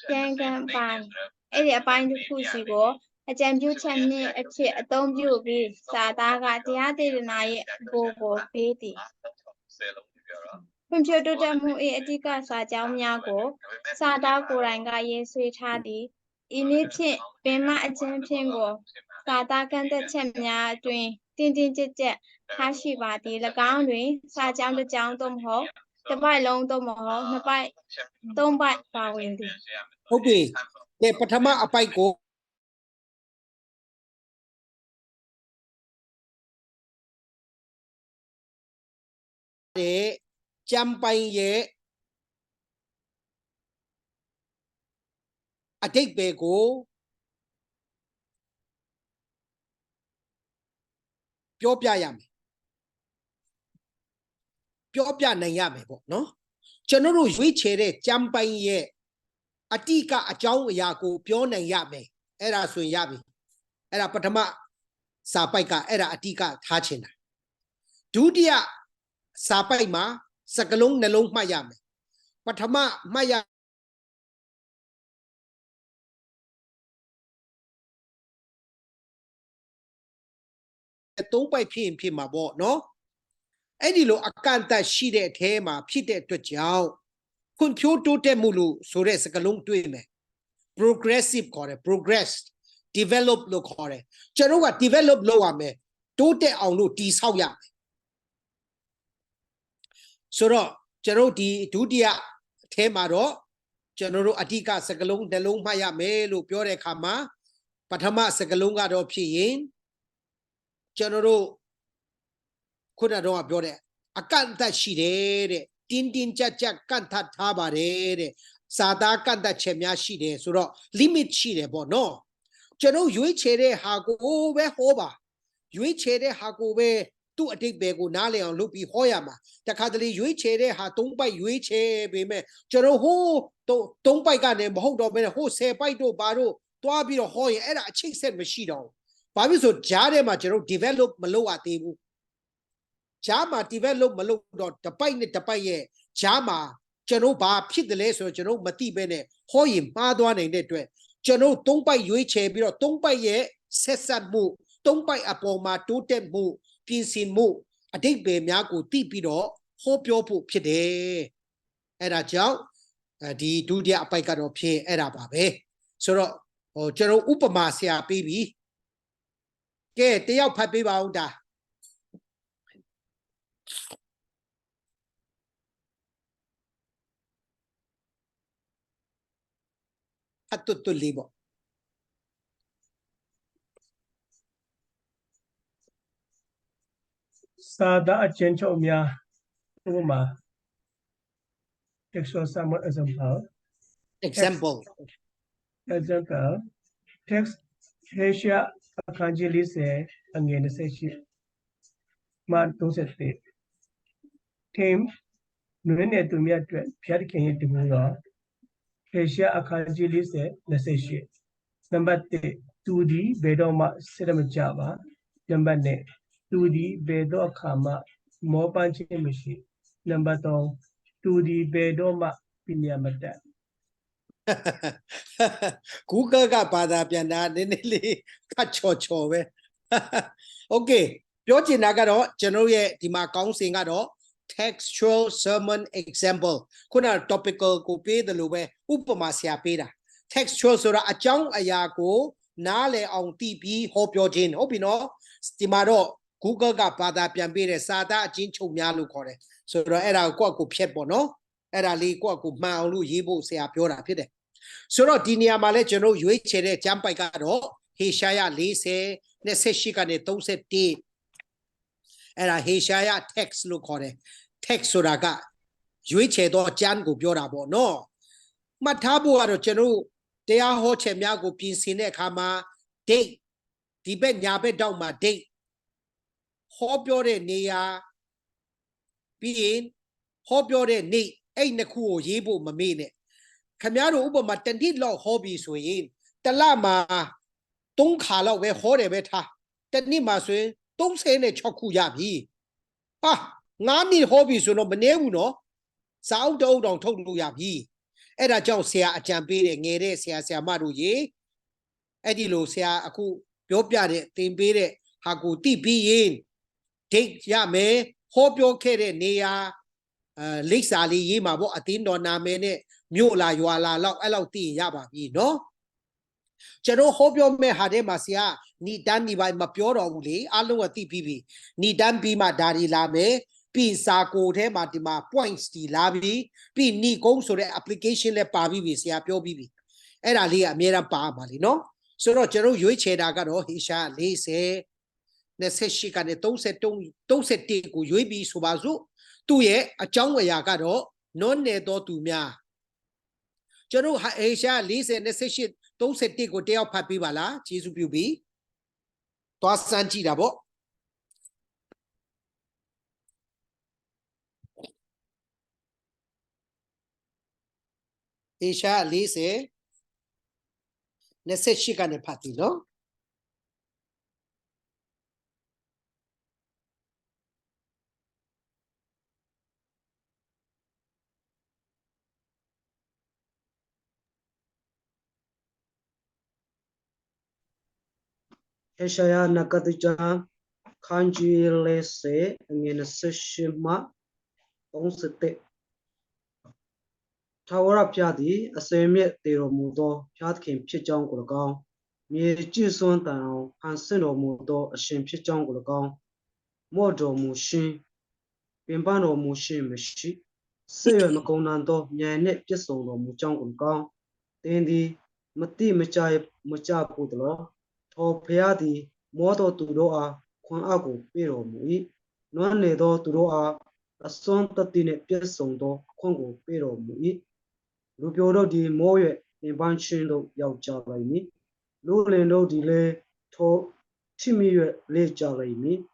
Speaker 2: ပြန်ကန်ပိုင်းအဲ့ဒီအပိုင်းတစ်ခုစီကိုအကြံပြုချက်နဲ့အဖြစ်အသုံးပြုပြီးစာသားကတရားဒေသနာရဲ့ဘိုးကိုပေးသည်ဖွံ့ဖြိုးတိုးတက်မှု၏အဓိကစာကြောင်းများကိုစာသားကိုယ်တိုင်ကရေးဆွဲထားသည်ဤနည်းဖြင့်ပင်မအကျဉ်းဖြင့်ကိုစာသားကန့်သက်ချက်များအတွင်တင်းတင်းကြပ်ကြပ်ထားရှိပါသည်၎င်းတွင်စာကြောင်းတစ်ကြောင်းသို့မဟုတ်တစ်ပိုက်လုံးသို့မဟုတ်နှစ်ပိုက်သုံးပိုက်ပါဝင်သည်
Speaker 1: ဟုတ်ပြီကဲပထမအပိုက်ကိုจำไปရဲ့အတိတ်ပဲကိုပြောပြရမယ်ပြောပြနိုင်ရမယ်ပေါ့နော်ကျွန်တော်တို့ရွေးချယ်တဲ့จำပိုင်ရဲ့အတိကအကြောင်းအရာကိုပြောနိုင်ရမယ်အဲ့ဒါဆိုရင်ရပြီအဲ့ဒါပထမစာပိုက်ကအဲ့ဒါအတိကထားချင်တာဒုတိယစာပိုက်မှာစကလုံးနှလုံးမှတ်ရမယ်ပထမမှတ်ရသုံးပိုက်ဖြစ်ရင်ဖြစ်မှာပေါ့နော်အဲ့ဒီလိုအကန့်အသတ်ရှိတဲ့အထဲမှာဖြစ်တဲ့အတွက်ကြောင့်ဖွံ့ဖြိုးတိုးတက်မှုလို့ဆိုတဲ့စကားလုံးတွေ့မယ် progressive ခေါ်တယ် progress develop လို့ခေါ်တယ်ကျွန်တော်က develop လုပ်ရမယ်တိုးတက်အောင်လို့တည်ဆောက်ရမယ်ဆိုတော့ကျွန်တော်ဒီဒုတိယအထဲမှာတော့ကျွန်တော်တို့အဓိကစကားလုံးနှလုံးမှတ်ရမယ်လို့ပြောတဲ့အခါမှာပထမစကားလုံးကတော့ဖြစ်ရင်ကျွန်တော်တို့ခုနကတော့ပြောတဲ့အကန့်အသတ်ရှိတယ်တဲ့တင်းတင်းကြပ်ကြပ်ကန့်သတ်ထားပါတယ်တဲ့စာသားကန့်သတ်ချက်များရှိတယ်ဆိုတော့ limit ရှိတယ်ပေါ့နော်ကျွန်တော်ရွေးချယ်တဲ့ဟာကိုပဲဟောပါရွေးချယ်တဲ့ဟာကိုပဲ tu a take bego nale on lupi hoyama. The Catholic Yuiche ha don't by Yuiche be me. Jero ho don't by Gane, hold up in a ho say by do baro, to abi a hoy and a chick said machine. Babi so Jare Majero develop Maloa tebu. Jama develop Malo dot the pine the paye, Jama, Jero ba pit the laser, Jero Mati bene, hoy madwan in that way. Jero don't by Yuiche, biro don't by ye, sessan mu, don't by apoma, two ten mu. ပြင်ဆင်မှုအတိတ်ပဲများကိုသိပြီးတော့ဟောပြောဖို့ဖြစ်တယ်အဲ့ဒါကြောင့်ဒီဒုတိယအပိုက်ကတော့ဖြစ်အဲ့ဒါပါပဲဆိုတော့ကျွန်တော်ဥပမာဆရာပေးပြီကဲတယောက်ဖတ်ပေးပါဦးဒါအတူတူလေးပေါ့
Speaker 3: Sada Achencho Mia Uma Textual Summary Example Text Asia Akanjilise again Seshi Man Tosete Team Nune to Mia Piatkin to Mura Asia Akanjilise Neseshi Number 2D Bedoma Sedam Java Number 2D Bedo Kama More Punching Machine. Number 2D Bedoma Pinyamata.
Speaker 1: Google got Pada Piana, Nili Kachochove. Okay, Yoji Nagaro, General Dima Councing Ado, textual sermon example. Kuna topical copy the Lube, Upamasia Peda. Textual Sura Achang Ayako, Nale on TP, Hope your gin, hope you know, Stimaro. Google ကဘာသာပြန်ပေးတဲ့စာသားအချင်းချုပ်များလို့ခေါ်တယ်ဆိုတော့အဲ့ဒါကိုကိုဖြတ်ပေါ့နော်အဲ့ဒါလေးကိုမှန်အောင်လို့ရေးဖို့ဆရာပြောတာဖြစ်တယ်ဆိုတော့ဒီနေရာမှာလဲကျွန်တော်ရွေးချယ်တဲ့ကျမ်းပိုက်ကတော့ဟေရှာယ40 28ကနေ31အဲ့ဒါဟေရှာယ text လို့ခေါ်တယ် text ဆိုတာကရွေးချယ်သောကျမ်းကိုပြောတာပေါ့နော်မှတ်ထားဖို့ကတော့ကျွန်တော်တရားဟောချက်များကိုပြင်ဆင်တဲ့အခါမှာ date ဒီဘက်ညာဘက်တောက်မှာ date ဟောပြောတဲ့နေရာပြီးရင်ဟောပြောတဲ့နေ့အဲ့နှစ်ခုကိုရေးဖို့မမေ့နဲ့ခင်ဗျားတို့ဥပမာတစ်နှစ်လောက်ဟောပြီးဆိုရင်တစ်လမှာ3ခါလောက်ပဲဟောတယ်ပဲထားတစ်နှစ်မှာဆိုရင်36ခုရပြီဟာ9နှစ်ဟောပြီးဆိုတော့မနည်းဘူးနော်စာအုပ်တအုပ်တောင်ထုတ်လို့ရပြီအဲ့ဒါကြောင့်ဆရာအကြံပေးတယ်ငယ်တဲ့ဆရာမတို့ရေအဲ့ဒီလိုဆရာအခုပြောပြတဲ့သင်ပေးတဲ့ဟာကိုသိပြီးရင်date ရမယ်ဟောပြောခဲ့တဲ့နေရာလိပ်စာလေးရေးမှာပေါ့အသင်းတော်နာမည်နဲ့မြို့လာရွာလာလောက်အဲ့လောက်သိရင်ရပါပြီနော်ကျွန်တော်ဟောပြောမဲ့ဟာထဲမှာဆရာဏိတန်းဒီပိုင်းမပြောတော့ဘူးလေအားလုံးကသိပြီးပြီဏိတန်းပြီးမှဒါဒီလာမယ်ပြီးစာကိုထဲမှာဒီမှာ points ဒီလာပြီပြီးဏိကုန်းဆိုတဲ့ application လည်းပါပြီးပြီဆရာပြောပြီးပြီအဲ့ဒါလေးကအများအားပါပါလေနော်ဆိုတော့ကျွန်တော်ရွေးချယ်တာကတော့ဟေရှာ40 28ကနေ31ကိုရွေးပြီးဆိုပါစို့သူ့ရဲ့အကြောင်းအရာကတော့နွန်နယ်တော်သူများကျွန်တော်ဟေရှာ40 28 31ကိုတယောက်ဖတ်ပြီးပါလားကျေးဇူးပြုပြီးသွားစမ်းကြည့်တာပေါ့ဟေရှာ40 28ကနေဖတ်ပြီနော်
Speaker 5: Eshaya Nakatija Kanjilese in Seshima Onsete Tower Piadi, a semi Tero Mudo, Piatkin Pijan Gulagong, Mir Jison Down, Hanseno Mudo, a Shin Pijan Gulagong, Modo Mushin, Bimbano Mushin Mishi, Sayo Maconando, Yanet Jason Mujang Gulagong, Dandy Mati Machai Mucha Pudlo. Topiadi, Moto Tudoa, Quanago, Pero Mui, non Nedo Tudoa, a son tatine Piersondo, Congo, Pero Mui, Lubiodo di Moye, in Banchindo Yao Javaimi, Lulendo di Le To Timmy Le Javaimi,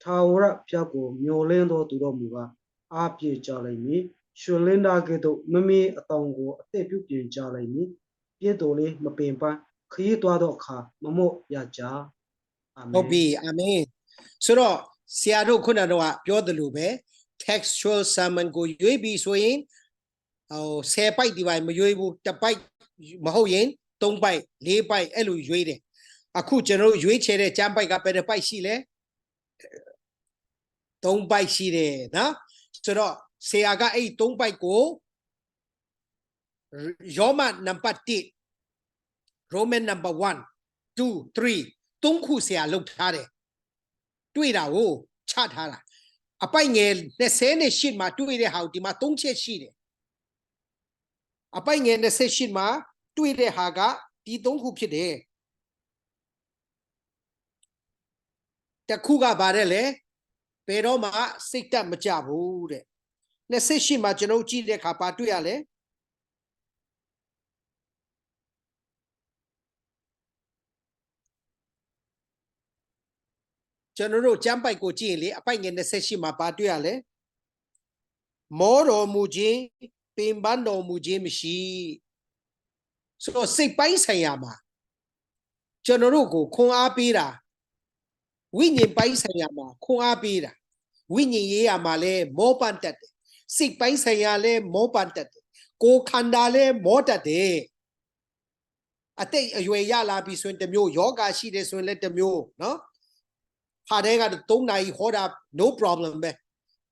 Speaker 5: Tawra Piago, Yolendo to Romuga, Apie Jalemi, Shulinda Gedo, Mimi Atongo, a Tepu Jalemi, Piedole, Mapempa, Kituadoka, Mamo Yaja.
Speaker 1: ဟုတ်ပြီအာမင်ဆိုတော့ဆရာတို့ခုနကတော့ပြောသလိုပဲ textual sermon ကိုရွေးပြီးဆိုရင်ဟို10ပိုက်ဒီပိုင်းမရွေးဘူးတစ်ပိုက်မဟုတ်ရင်3ပိုက်4ပိုက်အဲ့လိုရွေးတယ်အခုကျွန်တော်ရွေးချယ်တဲ့ကျမ်းပိုက်ကဘယ်တစ်ပိုက်ရှိလဲ3ပိုက်ရှိတယ်နော်ဆိုတော့ဆရာကအဲ့3ပိုက်ကိုယောမနံပါတ်1 Roman number 1 2 3 3ခုဆရာလုပ်ထားတယ်တွေ့တာကိုချထားတာအပိုက်ငယ်28မှာတွေ့တဲ့ဟာဒီမှာ3ချက်ရှိတယ်အပိုက်ငယ်28မှာတွေ့တဲ့ဟာကဒီ3ခုဖြစ်တယ်တစ်ခုကဗါတဲ့လေဘယ်တော့မှစိတ်တက်မကြဘူးတဲ့28မှာကျွန်တော်ကြည့်တဲ့အခါပါတွေ့ရလဲကျွန်တော်တို့ကျမ်းပိုက်ကိုကြည့်ရင်လေအပိုက်ငယ်28မှာပါတွေ့ရလဲမောတော်မူခြင်းပင်ပန်းတော်မူခြင်းမရှိဆိုတော့စိတ်ပိုင်းဆိုင်ရာမှာကျွန်တော်တို့ကိုခွန်အားပေးတာဝိညာဉ်ပိုင်းဆိုင်ရာမှာခွန်အားပေးတာဝိညာဉ်ရေးရာမှာလဲမောပန့်တတ်တယ်စိတ်ပိုင်းဆိုင်ရာလဲမောပန့်တတ်တယ်ကိုယ်ခန္ဓာလဲမောတတ်တယ်အတိတ်အရွယ်ရလာပြီဆိုရင်တစ်မျိုးယောဂရှိတယ်ဆိုရင်လည်းတစ်မျိုးနော်ဟာတဲ့က3နာရီဟောတာ no problem ပဲ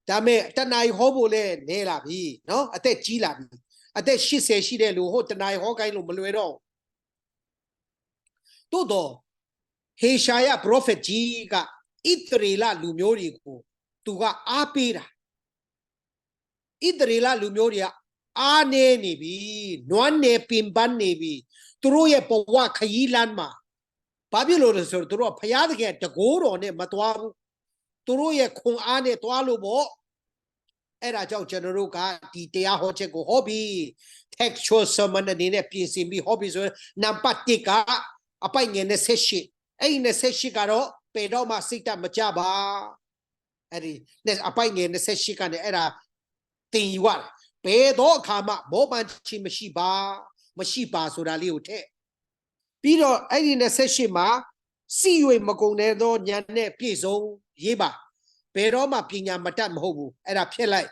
Speaker 1: ဒါမဲ့တနာရီဟောဖို့လဲနေလာပြီနော်အသက်ကြီးလာပြီအသက်80ရှိတဲ့လူဟိုတနာရီဟောကိုင်းလို့မလွယ်တော့တိုးတော့ဟေရှာယ prophet ကြီးကဣသရေလလူမျိုးတွေကိုသူကအားပေးတာဣသရေလလူမျိုးတွေကအားနေနေပြီနွမ်းနေပင်ပန်းနေပြီသူတို့ရဲ့ဘဝခရီးလမ်းမှာဘာဖြစ်လို့လဲဆိုတော့သူတို့ကဖျားသခင်တကိုးတော်နဲ့မသွားဘူးသူတို့ရဲ့ခွန်အားနဲ့သွားလို့ပေါ့အဲ့ဒါကြောင့်ကျွန်တော်တို့ကဒီတရားဟောချက်ကိုဟောပြီး textual sermon အနေနဲ့ပြင်ဆင်ပြီးဟောပြီးဆိုရင်နံပါတ်1ကအပိုက်ငယ်28အဲ့ဒီ28ကတော့ပေတော့မှစိတ်တမကြပါအဲ့ဒီအပိုက်ငယ်28ကနေအဲ့ဒါတင်ယူရတယ်ဘယ်တော့အခါမှမောပန်းခြင်းမရှိပါဆိုတာလေးကိုထည့်ပြီးတော့အဲ့ဒီ28မှာစီ၍မကုန်တဲ့သောဉာဏ်နဲ့ပြည့်စုံရေးပါဘယ်တော့မှပညာမတတ်မဟုတ်ဘူးအဲ့ဒါဖြစ်လိုက်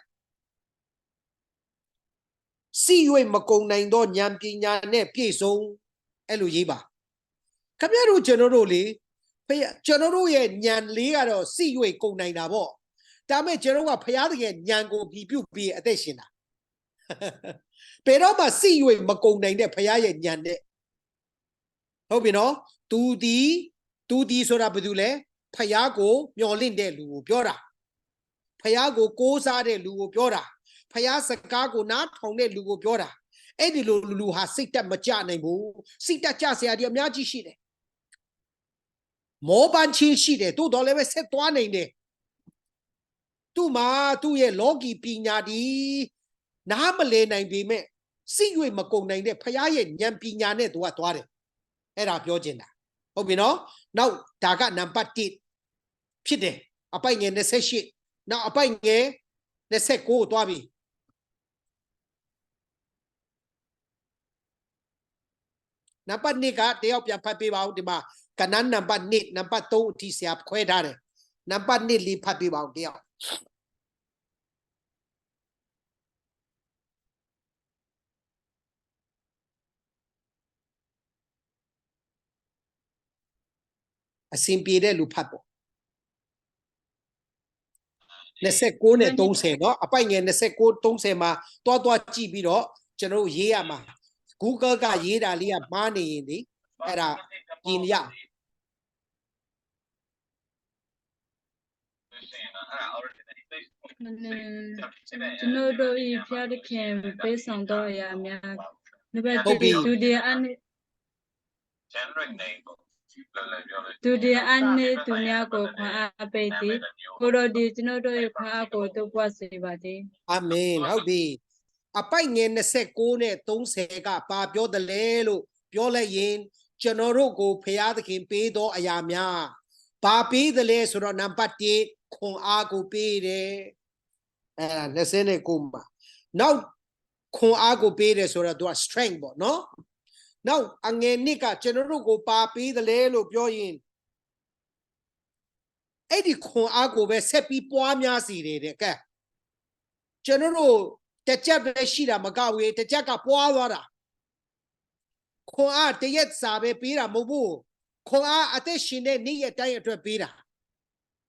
Speaker 1: စီ၍မကုန်နိုင်သောဉာဏ်ပညာနဲ့ပြည့်စုံအဲ့လိုရေးပါခင်ဗျားတို့ကျွန်တော်တို့လေကျွန်တော်တို့ရဲ့ဉာဏ်လေးကတော့စီ၍ကုန်နိုင်တာပေါ့ဒါမဲ့ကျွန်တော်ကဘုရားသခင်ဉာဏ်ကိုပြီးပြုပြီးအသက်ရှင်တာဘယ်တော့မှစီ၍မကုန်နိုင်တဲ့ဘုရားရဲ့ဉာဏ်နဲ့ဟုတ်ပြီနော်သူဒီဆိုတာဘာလို့လဲဖယားကိုမျော်လင့်တဲ့လူကိုပြောတာဖယားကိုကိုးစားတဲ့လူကိုပြောတာဖယားစကားကိုနားထောင်တဲ့လူကိုပြောတာအဲ့ဒီလိုလူဟာစိတ်တက်မကြနိုင်ဘူးစိတ်တက်ကြစရာတွေအများကြီးရှိတယ်မောပန်းချင်းရှိတယ်တို့တော်လည်းပဲဆက်သွားနိုင်တယ်သူ့မှာသူ့ရဲ့လောကီပညာဒီနားမလဲနိုင်ပေမဲ့စိတ်၍မကုန်နိုင်တဲ့ဖယားရဲ့ဉာဏ်ပညာနဲ့သူကသွားတယ်အဲ့ဒါပြောချင်တာဟုတ်ပြီနော်နောက်ဒါကနံပါတ်1ဖြစ်တယ်အပိုက်ငယ်28နောက်အပိုက်ငယ်29ကိုသွားပြီနံပါတ်2ကတယောက်ပြန်ဖတ်ပေးပါဦးဒီမှာကနန်းနံပါတ်2နံပါတ်3အထိဆရာခွဲထားတယ်နံပါတ်2လေးဖတ်ပေးပါဦးတယောက်အစဉ်ပြေတဲ့လူဖတ်ပေါ့29နဲ့30เนาะအပိုက်ငယ်29 30မှာတွားကြည့်ပြီးတော့ကျွန်တော်ရေးရမှာ Google ကရေးတာလေးကမှားနေရင်ဒီအဲ့ဒါပြင်ရ
Speaker 6: ကျွန်တော်တို့ဤဖျားတဲ့ခင်ပေးဆောင်တော့အရာများနံပါတ်2ဒုတိယအနေဒုတိယအနေသူများကိုခွန်အားပေးသည်ကိုတော်ဒီကျွန်တော်တို့ရဲ့ခွန်အားကိုတိုးပွားစေပါသည်
Speaker 1: အာမင်ဟုတ်ပြီအပိုက်ငယ်29နဲ့30ကပါပြောတယ်လေလို့ပြောလိုက်ရင်ကျွန်တော်တို့ကိုဖျားသခင်ပေးသောအရာများ Papi the lay so number 8 Kong Ago Pede and the Sene Kumba. Now Kong Ago Pede so do a strength, no? Now Ange Nika General go Papi the lay look your in. Eddie Kong Ago be Sepi Poamia Side. General, the chapter Shida Magawi, the Jacka Poawara. Koa te yet sabe pira mobu. Koa ate shine ni yet die to pira.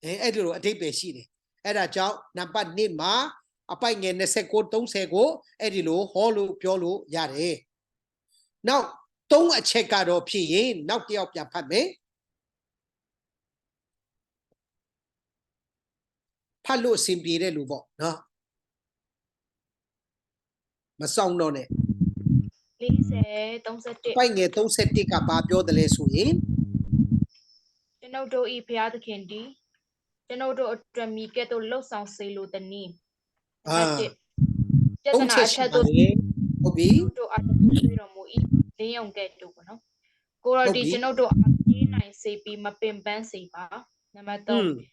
Speaker 1: Edro a tape shide. Era chow, Nampa Nima, a pine in the seco, don't say go, Edilo, Holo, Piolo, Yare. Now, don't a check out of P. Now the op Yapame. Palo Simbire Lubo, no? My song no ne.
Speaker 2: Please say, don't set it.
Speaker 1: Pine don't set take up Babio the Lesuin.
Speaker 2: You know, do eat the candy. You know, do a me get to low sound say lo the name. But it
Speaker 1: Don't check Obi.
Speaker 2: Do at the they don't get to no. Go did you know do I say be my pin ban say ba. Number 3.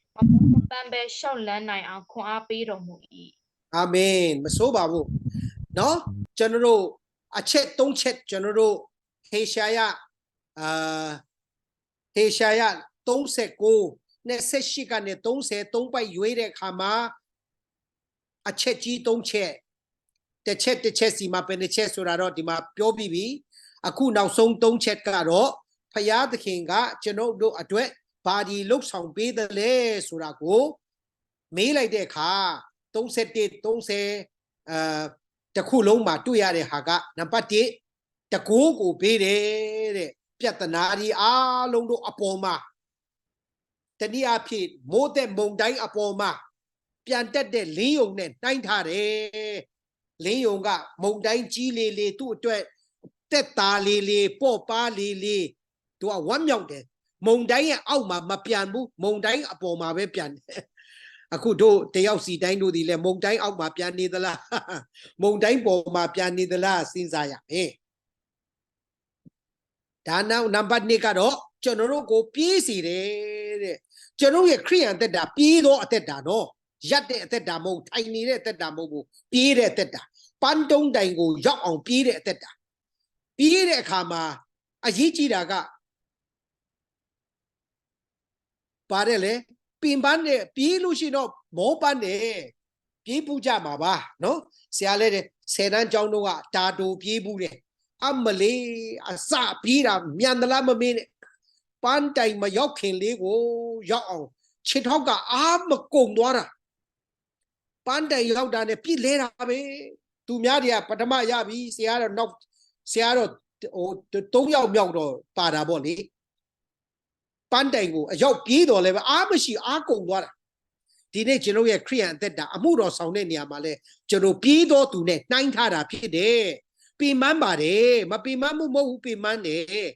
Speaker 2: Bambe shall land I and co up
Speaker 1: Amen. Masoba. No? General, a check, don't check, General. Heshaya, Heshaya, don't say go. Ne say she can don't say, don't buy you a kama. A check, don't check. The chessy map and the chess or the map, your baby. A cool now song don't check caro. Paya the king, General do a duet. Body looks on be the less or go. Me like the car. Don't say it, don't say, the Kuloma, 2 yard haga, Nampati, the Kuku Pede, Piatanari, Londo Apoma. The Nia Pit, more than Mondai Apoma. Pianta de Leon, 9 tare. Leonga, Mondai Gile, 2 Teta Lili, Popa Lili, to a 1 young day. Mondai Alma, Mapianbu, Mondai Apoma, Wepian. Aku do te yau si dai no di le mong dai au ma pian ni da la mong dai po ma pian ni da la sin sa ya me da now number 2 ka do chono ro ko pie si de de chono ye khriyan tet da pie do atet da no yat de atet da mo thai ni de atet da mo bu pie de atet da pan tong dai ko yauk aung pie de atet da pie de akha ma a yi ji da ka pa de le pin ban de pie lu shi no mo pan de pie pu ja ma ba no sia le de 10 တန်းကျောင်းတော့ကတာတိုပြေးဘူးတယ်အမလေးအစပြေးတာမြန်သလားမမင်းနဲ့ပန်းတိုင်မရောက်ခင်လေးကိုရောက်အောင်ခြေထောက်ကအားမကုန်သွားတာပန်းတိုင်ရောက်တာနဲ့ပြစ်လဲတာပဲသူများတွေကပထမရပြီဆရာတော့နောက်ဆရာတော့ဟို3ယောက်မြောက်တော့ပါတာပေါ့လေပန်းတိုင်ကိုအရောက်ပြေးတော်လဲပဲအားမရှိအားကုန်သွားတာဒီနေ့ကျွန်တော်ရဲ့ခရိယန်အသက်တာအမှုတော်ဆောင်တဲ့နေရာမှာလဲကျွန်တော်ပြေးတော်သူနဲ့နှိုင်းထားတာဖြစ်တယ်ပင်မပါတယ်မပင်မမှုမဟုတ်ဘူးပင်မတယ်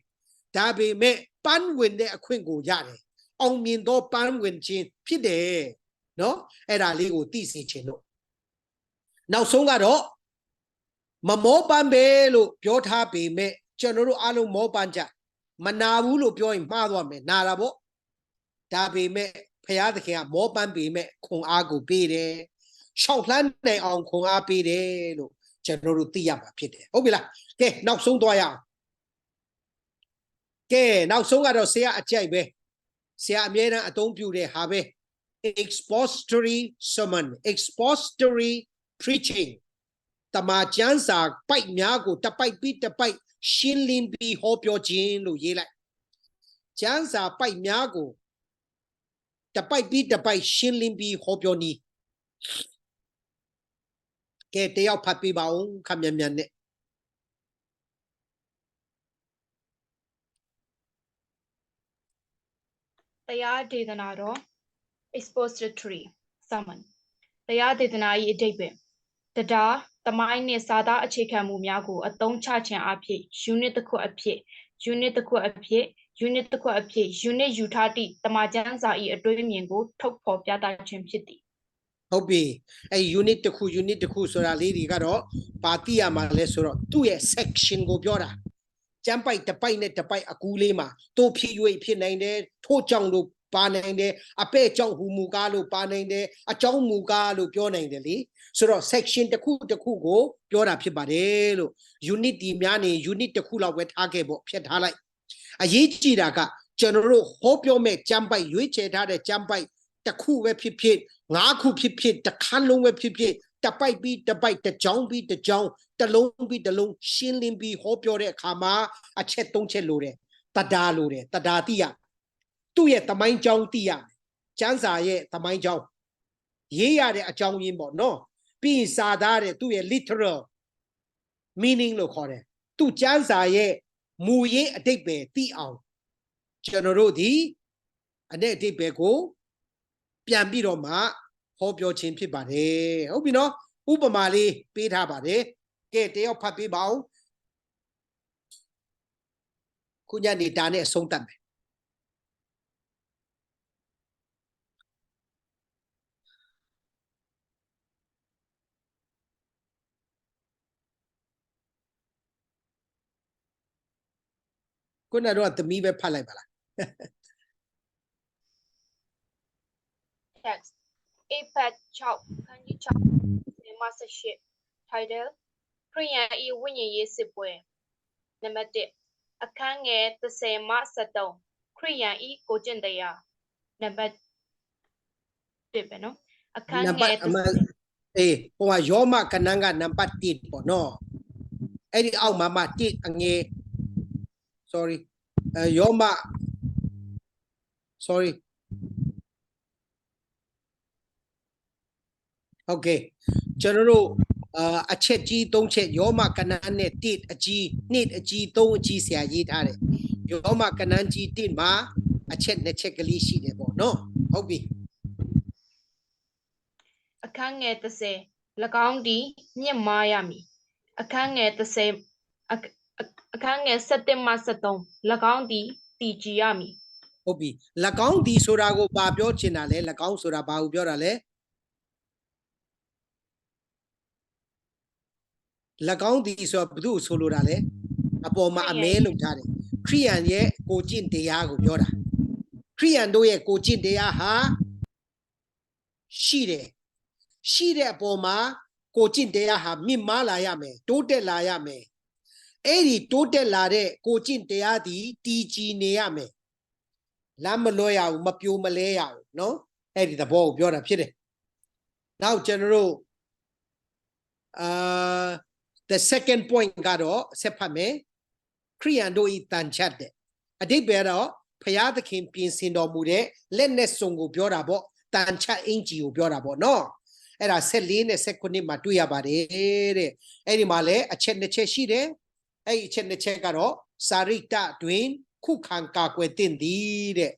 Speaker 1: ဒါပေမဲ့ပန်းဝင်တဲ့အခွင့်ကိုရတယ်အောင်မြင်သောပန်းဝင်ခြင်းဖြစ်တယ်နော်အဲ့ဒါလေးကိုသိစေချင်လို့နောက်ဆုံးကတော့မမောပန်းပဲလို့ပြောထားပေမဲ့ကျွန်တော်တို့အားလုံးမောပန်းကြမနာဘူးလို့ပြောရင်မှားသွားမယ်နာတာပေါ့ဒါပေမဲ့ဖရာသခင်ကမောပန်းပေမဲ့ခွန်အားကိုပေးတယ်ရှောက်လှမ်းနိုင်အောင်ခွန်အားပေးတယ်လို့ကျွန်တော်တို့သိရမှာဖြစ်တယ်ဟုတ်ပြီလားကဲနောက်ဆုံးသွားရအောင်ကဲနောက်ဆုံးကတော့ဆရာအကြိုက်ပဲဆရာအမြဲတမ်းအသုံးပြုတဲ့ဟာပဲ expository sermon expository preaching တမန်ကျမ်းစာပိုက်များကိုတပိုက်ပြီးတပိုက်ရှင်းလင်းပြီးဟောပြောခြင်းလို့ရေးလိုက်ကျမ်းစာပိုက်များကိုတပိုက်ပြီးတပိုက်ရှင်းလင်းပြီးဟောပြောနည်းကဲတယောက်ဖတ်ပြပါဦးခက်မြန်မြန်နဲ့
Speaker 2: တရားဒေသနာတော် expository sermon တရားဒေသနာ၏အဓိပ္ပာယ်တရားသမိုင်းနှင့်စာသားအခြေခံမှုများကိုအသုံးချခြင်းအဖြစ် unit တစ်ခုအဖြစ် unit တစ်ခုအဖြစ် unit တစ်ခုအဖြစ် unit ယူထားသည့်တမန်ကျမ်းစာ၏အတွေးအမြင်ကိုထုတ်ဖော်ပြသခြင်းဖြစ်သည်
Speaker 1: ဟုတ်ပြီအဲ unit တစ်ခုဆိုတာလေးတွေကတော့ပါတိရမှာလဲဆိုတော့သူ့ရဲ့ section ကိုပြောတာကျမ်းပိုက်တစ်ပိုက်နဲ့တစ်ပိုက်အကူလေးမှာတို့ဖြစ်၍ဖြစ်နိုင်တယ်ထို့ကြောင့်လို့ Panende, a pechong humugalu, panende, a chong mugalu, pionendeli. So section the kugo, piora pibarelo. Unity miani, unit the kula wet agebo, piet halai. A yichi daga, general hope your mate, jump by which it had a jump by the coup web pipit, Naku pipit, the canlong web pipit, the bite beat the bite, the jong beat the jong, the long beat the long, shilling be hope your kama, a chet don't chelure, tadalure, tadatia. သူ့ရဲ့တမိုင်းကြောင်းသိရကျမ်းစာရဲ့တမိုင်းကြောင်းရေးရတဲ့အကြောင်းရင်းပေါ့နော်ပြီးရင်စာသားတဲ့သူ့ရဲ့ literal meaning လို့ခေါ်တယ်သူ့ကျမ်းစာရဲ့မူရင်းအဓိပ္ပာယ်သိအောင်ကျွန်တော်တို့ဒီအဲ့အဓိပ္ပာယ်ကိုပြန်ပြီးတော့မှဟောပြောခြင်းဖြစ်ပါတယ်ဟုတ်ပြီနော်ဥပမာလေးပေးထားပါတယ်ကဲတယောက်ဖတ်ပေးပါဦးခုညနေတာနဲ့အဆုံးသတ်မယ် ခုနကတော့သမီးပဲဖတ်လိုက်ပါလား
Speaker 7: Text APEC 6ခန်းကြီး6ဒီမှာ18 Title ခရိယန်ဤဝိညာဉ်ရေးစစ်ပွဲနံပါတ်1အခန်းငယ်30မှ73ခရိယန်ဤကိုကျင့်တရားနံပါတ်1ပဲနော်အခန်းငယ်
Speaker 1: အေးဟိုကယောမကဏ္ဍကနံပါတ်1ပေါ့နော်အဲ့ဒီအောက်မှာမှ1အငယ် sorry ယောမ sorry okay ကျွန်တော်တို့အချက်ကြီး3ချက်ယောမကဏ္ဍနဲ့1အကြီး2အကြီး3အကြီးဆရာရေးထားတယ်ယောမကဏ္ဍကြီး1မှာအချက်2ချက်ကလေးရှိတယ်ပေါ့နော်ဟုတ်ပြီ
Speaker 7: အခန်းငယ်30၎င်းသည်မြင့်မားရမည်အခန်းငယ်30အခန်းငယ်7မှ73၎င်းသည်တည်ကြည်ရမည်
Speaker 1: ဟုတ်ပြီ၎င်းသည်ဆိုတာကိုဘာပြောချင်တာလဲ၎င်းဆိုတာဘာကိုပြောတာလဲ၎င်းသည်ဆိုဘု து ဆိုလိုတာလဲအပေါ်မှာအမဲလုပ်ထားတယ်ခရိယန်ရဲ့ကိုကျင့်တရားကိုပြောတာခရိယန်တို့ရဲ့ကိုကျင့်တရားဟာရှိတယ်ရှိတဲ့အပေါ်မှာကိုကျင့်တရားဟာမြင့်မားလာရမယ်တိုးတက်လာရမယ်အဲ့ဒီတိုးတက်လာတဲ့ကိုကျင့်တရားသည်တည်ကြည်နေရမယ်လမ်းမလွဲရဘူးမပြိုမလဲရဘူးเนาะအဲ့ဒီသဘောကိုပြောတာဖြစ်တယ်နောက်ကျွန်တော်တို့the second point ကတော့ဆက်ဖတ်မယ်ခရိယန်တို့ဤတန်ချက်တဲ့အဓိပ္ပာယ်တော့ဖျားသခင်ပြင်ဆင်တော်မူတဲ့လက်နဲ့စုံကိုပြောတာပေါ့တန်ချက်အင်ဂျီကိုပြောတာပေါ့နော်အဲ့ဒါ14နဲ့19မှာတွေ့ရပါတယ်တဲ့အဲ့ဒီမှာလည်းအချက်2ချက်ရှိတယ်အဲ့ဒီအချက်2ချက်ကတော့စာရိတ္တတွင်ခုခံကာကွယ်တင်သည်တဲ့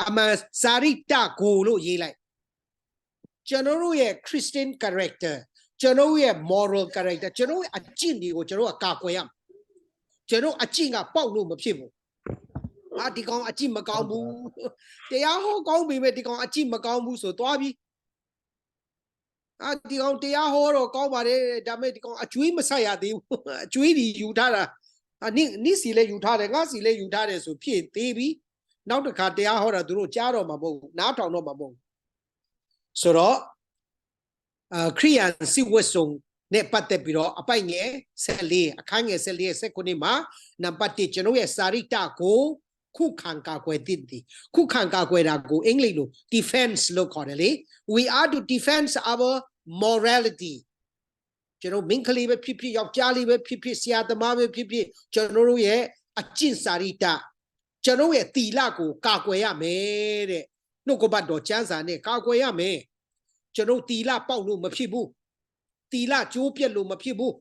Speaker 1: အမှန်စာရိတ္တကိုလို့ရေးလိုက်ကျွန်တော်တို့ရဲ့ Christian character ကျွန်တော်ရဲ့ moral character ကျွန်တော်အကျင့်တွေကိုကျွန်တော်ကကာကွယ်ရမယ်ကျွန်တော်အကျင့်ကပေါက်လို့မဖြစ်ဘူးဒီကောင်အကျင့်မကောင်းဘူးတရားဟောကောင်းပြီမဲ့ဒီကောင်အကျင့်မကောင်းဘူးဆိုသွားပြီဒီကောင်တရားဟောတော့ကောင်းပါတယ်ဒါမဲ့ဒီကောင်အကျွေးမဆက်ရသေးဘူးအကျွေးဒီယူထားတာနိစီလဲယူထားတယ်ငါစီလဲယူထားတယ်ဆိုဖြစ်သေးပြီနောက်တစ်ခါတရားဟောတာသူတို့ကြားတော့မှာမဟုတ်ဘူးနားထောင်တော့မှာမဟုတ်ဘူးဆိုတော့ခရိယန်စီဝတ်ဆုံနဲ့ပတ်သက်ပြီးတော့အပိုက်ငယ်14အခန်းငယ်14ရဲ့19မှာနံပါတ်1ကျွန်တော်ရဲ့စာရိတ္တကိုခုခံကာကွယ်သင့်သည်ခုခံကာကွယ်တာကိုအင်္ဂလိပ်လို defense လို့ခေါ်တယ်လေ we are to defend our morality ကျွန်တော်မင်းကလေးပဲဖြစ်ဖြစ်ယောက်ျားလေးပဲဖြစ်ဖြစ်ဆရာသမားပဲဖြစ်ဖြစ်ကျွန်တော်တို့ရဲ့အကျင့်စာရိတ္တကျွန်တော်ရဲ့သီလကိုကာကွယ်ရမယ်တဲ့နှုတ်ကပတ်တော်ကျမ်းစာနဲ့ကာကွယ်ရမယ်ကျွန်တော်သီလပေါက်လို့မဖြစ်ဘူးသီလကျိုးပြက်လို့မဖြစ်ဘူး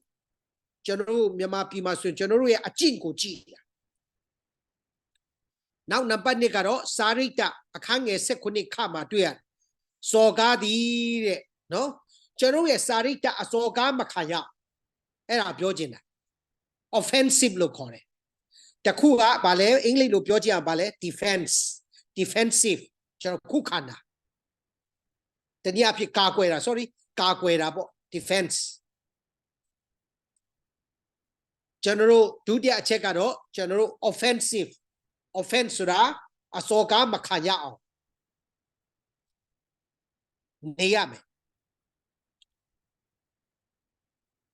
Speaker 1: ကျွန်တော်တို့မြန်မာပြည်မှာဆိုရင်ကျွန်တော်တို့ရဲ့အကျင့်ကိုကြည့်ရနောက်နံပါတ်2ကတော့စာရိတ္တအခန်းငယ်19ခမှာတွေ့ရစော်ကားသည်တဲ့နော်ကျွန်တော်ရဲ့စာရိတ္တအစော်ကားမခံရအဲ့ဒါပြောချင်တာ offensive လို့ခေါ်တယ်တခုကဘာလဲအင်္ဂလိပ်လိုပြောချင်တာဘာလဲ defensive ကျွန်တော်ခုခံတာတနည်းအားဖြင့်ကာကွယ်တာ sorry ကာကွယ်တာပေါ့ defense ကျွန်တော်တို့ဒုတိယအချက်ကတော့ကျွန်တော်တို့ offensive offense ဆိုတာ အစောကားမခံရအောင်နေရမယ်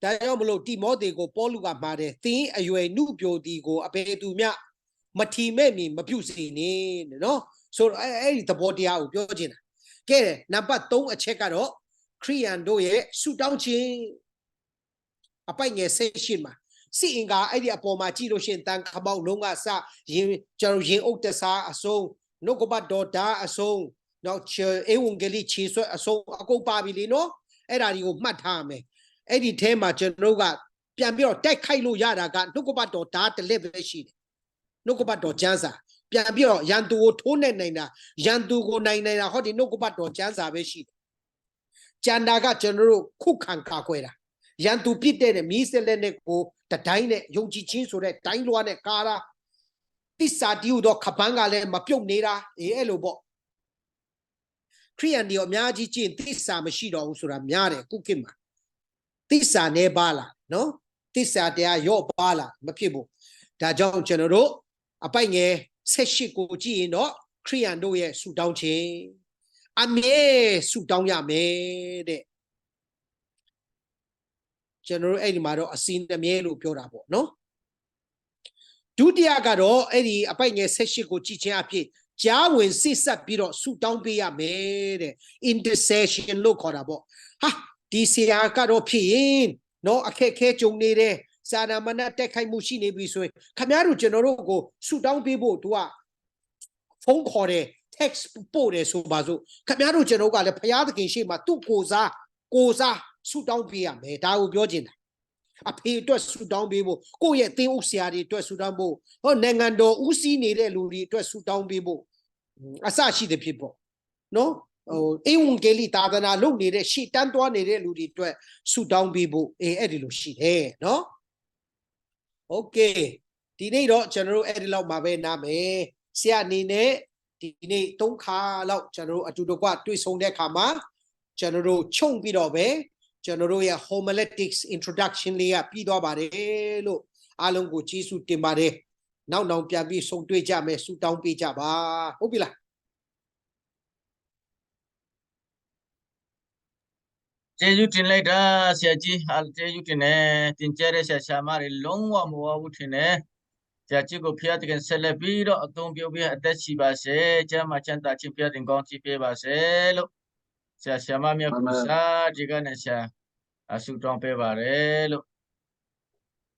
Speaker 1: ဒါကြောင့်မလို့တိမောသေကိုပေါလုကမှာတယ်သင်အရွယ်နုပြိုတီကိုအဘယ်သူမျှမထီမဲ့မီမပြုစေနဲ့နော်ဆိုတော့အဲ့ဒီသဘောတရားကိုပြောချင်တာကဲနံပါတ်3အချက်ကတော့ခရိယန်တို့ရဲ့ဆုတောင်းခြင်းအပိုက်ငယ်18မှာစိအင်္ဂါအဲ့ဒီအပေါ်မှာကြည့်လို့ရှိရင်တန်ခမောက်လုံးကစရင်ကျွန်တော်ရင်အုပ်တစားအစုံနှုတ်ကပတ်တော်ဓာအစုံနောက်ဧဝံဂေလိခြေဆွဲအစုံအကုန်ပါပြီလေနော်အဲ့ဒါတွေကိုမှတ်ထားမယ်အဲ့ဒီထဲမှာကျွန်တော်တို့ကပြန်ပြီးတော့တိုက်ခိုက်လို့ရတာကနှုတ်ကပတ်တော်ဓာတစ်လက်ပဲရှိတယ်နှုတ်ကပတ်တော်ကျမ်းစာပြန်ပြီးတော့ရန်သူကိုထိုးနှက်နိုင်တာရန်သူကိုနိုင်တာဟောဒီနှုတ်ကပတ်တော်ကျမ်းစာပဲရှိတယ်ကျန်တာကကျွန်တော်တို့ခုခံကာကွယ်တာရန်သူပြစ်တဲ့မီးစက်လက်နဲ့ကိုတတိုင်းနဲ့ယုံကြည်ခြင်းဆိုတဲ့တိုင်းလွှားနဲ့ကာတာတစ္ဆာတီးဟူသောခပန်းကလည်းမပြုတ်နေတာအဲ့လိုပေါ့ခရိယန်တွေအများကြီးကျင့်တစ္ဆာမရှိတော့ဘူးဆိုတာများတယ်ခုခေတ်မှာတစ္ဆာနေပါလားနော်တစ္ဆာတရားရော့ပါလားမဖြစ်ဘူးဒါကြောင့်ကျွန်တော်တို့အပိုက်ငယ်18ကိုကြည့်ရင်တော့ခရိယန်တို့ရဲ့ဆုတောင်းခြင်းအမြဲဆုတောင်းရမယ်တဲ့ကျွန်တော်တို့အဲ့ဒီမှာတော့အစီအမြဲလို့ပြောတာပေါ့နော်ဒုတိယကတော့အဲ့ဒီအပိုက်ငယ်18ကိုကြည့်ခြင်းအဖြစ်ကြားဝင်စစ်ဆက်ပြီးတော့ဆုတောင်းပေးရမယ်တဲ့ intercession လို့ခေါ်တာပေါ့ဟာဒီဆရာကတော့ဖြစ်ရင်နော်အခက်ခဲကြုံနေတဲ့စာနာမဏတက်ခိုက်မှုရှိနေပြီဆိုရင်ခင်ဗျားတို့ကျွန်တော်တို့ကိုဆုတောင်းပေးဖို့သူကဖုန်းခေါ်တယ် text ပို့တယ်ဆိုပါစို့ခင်ဗျားတို့ကျွန်တော်ကလည်းဘုရားသခင်ရှေ့မှာသူ့ကိုစားဆုတောင်းပေးရမယ်ဒါကိုပြောချင်တာအဖေအတွက်ဆုတောင်းပေးဖို့ကိုယ့်ရဲ့သင်ဥဆရာတွေအတွက်ဆုတောင်းဖို့ဟောနိုင်ငံတော်ဦးစီးနေတဲ့လူတွေအတွက်ဆုတောင်းပေးဖို့အစရှိတဲ့ဖြစ်ပေါ့နော်ဟိုဧဝံဂေလိသာသနာလုပ်နေတဲ့ရှေ့တန်းသွားနေတဲ့လူတွေအတွက်ဆုတောင်းပေးဖို့အဲ့ဒီလိုရှိတယ်နော်โอเคဒီနေ့တော့ကျွန်တော်တို့အဲ့ဒီလောက်မှာပဲနားမယ်ဆရာအနေနဲ့ဒီနေ့3ခါလောက်ကျွန်တော်တို့အတူတကွတွေ့ဆုံတဲ့အခါမှာကျွန်တော်တို့ခြုံပြီးတော့ပဲကျွန်တော်တို့ရဲ့ Homiletics introduction လေးကပြီးသွားပါတယ်လို့အားလုံးကိုကျေးဇူးတင်ပါတယ်နောက်ပြန်ပြီးဆုံတွေ့ကြမယ်ဆုတောင်းပေးကြပါဟုတ်ပြီလား
Speaker 8: ကျေးဇူးတင်လိုက်တာဆရာကြီးကျေးဇူးတင်တယ်တင်ကြတဲ့ဆရာမတွေလုံးဝမဝဘူးထင်တယ်ဆရာကြီးကိုဖျားတခင်ဆက်လက်ပြီးတော့အသုံးပြုပြီးအသက်ရှိပါစေကျမ်းမာချမ်းသာခြင်းဖျားတင်ကောင်းကြည့်ပေးပါစေလို့ဆရာမမြတ်ကိုစားဒီကနေ့ဆရာဆုတောင်းပေးပါတယ်လို့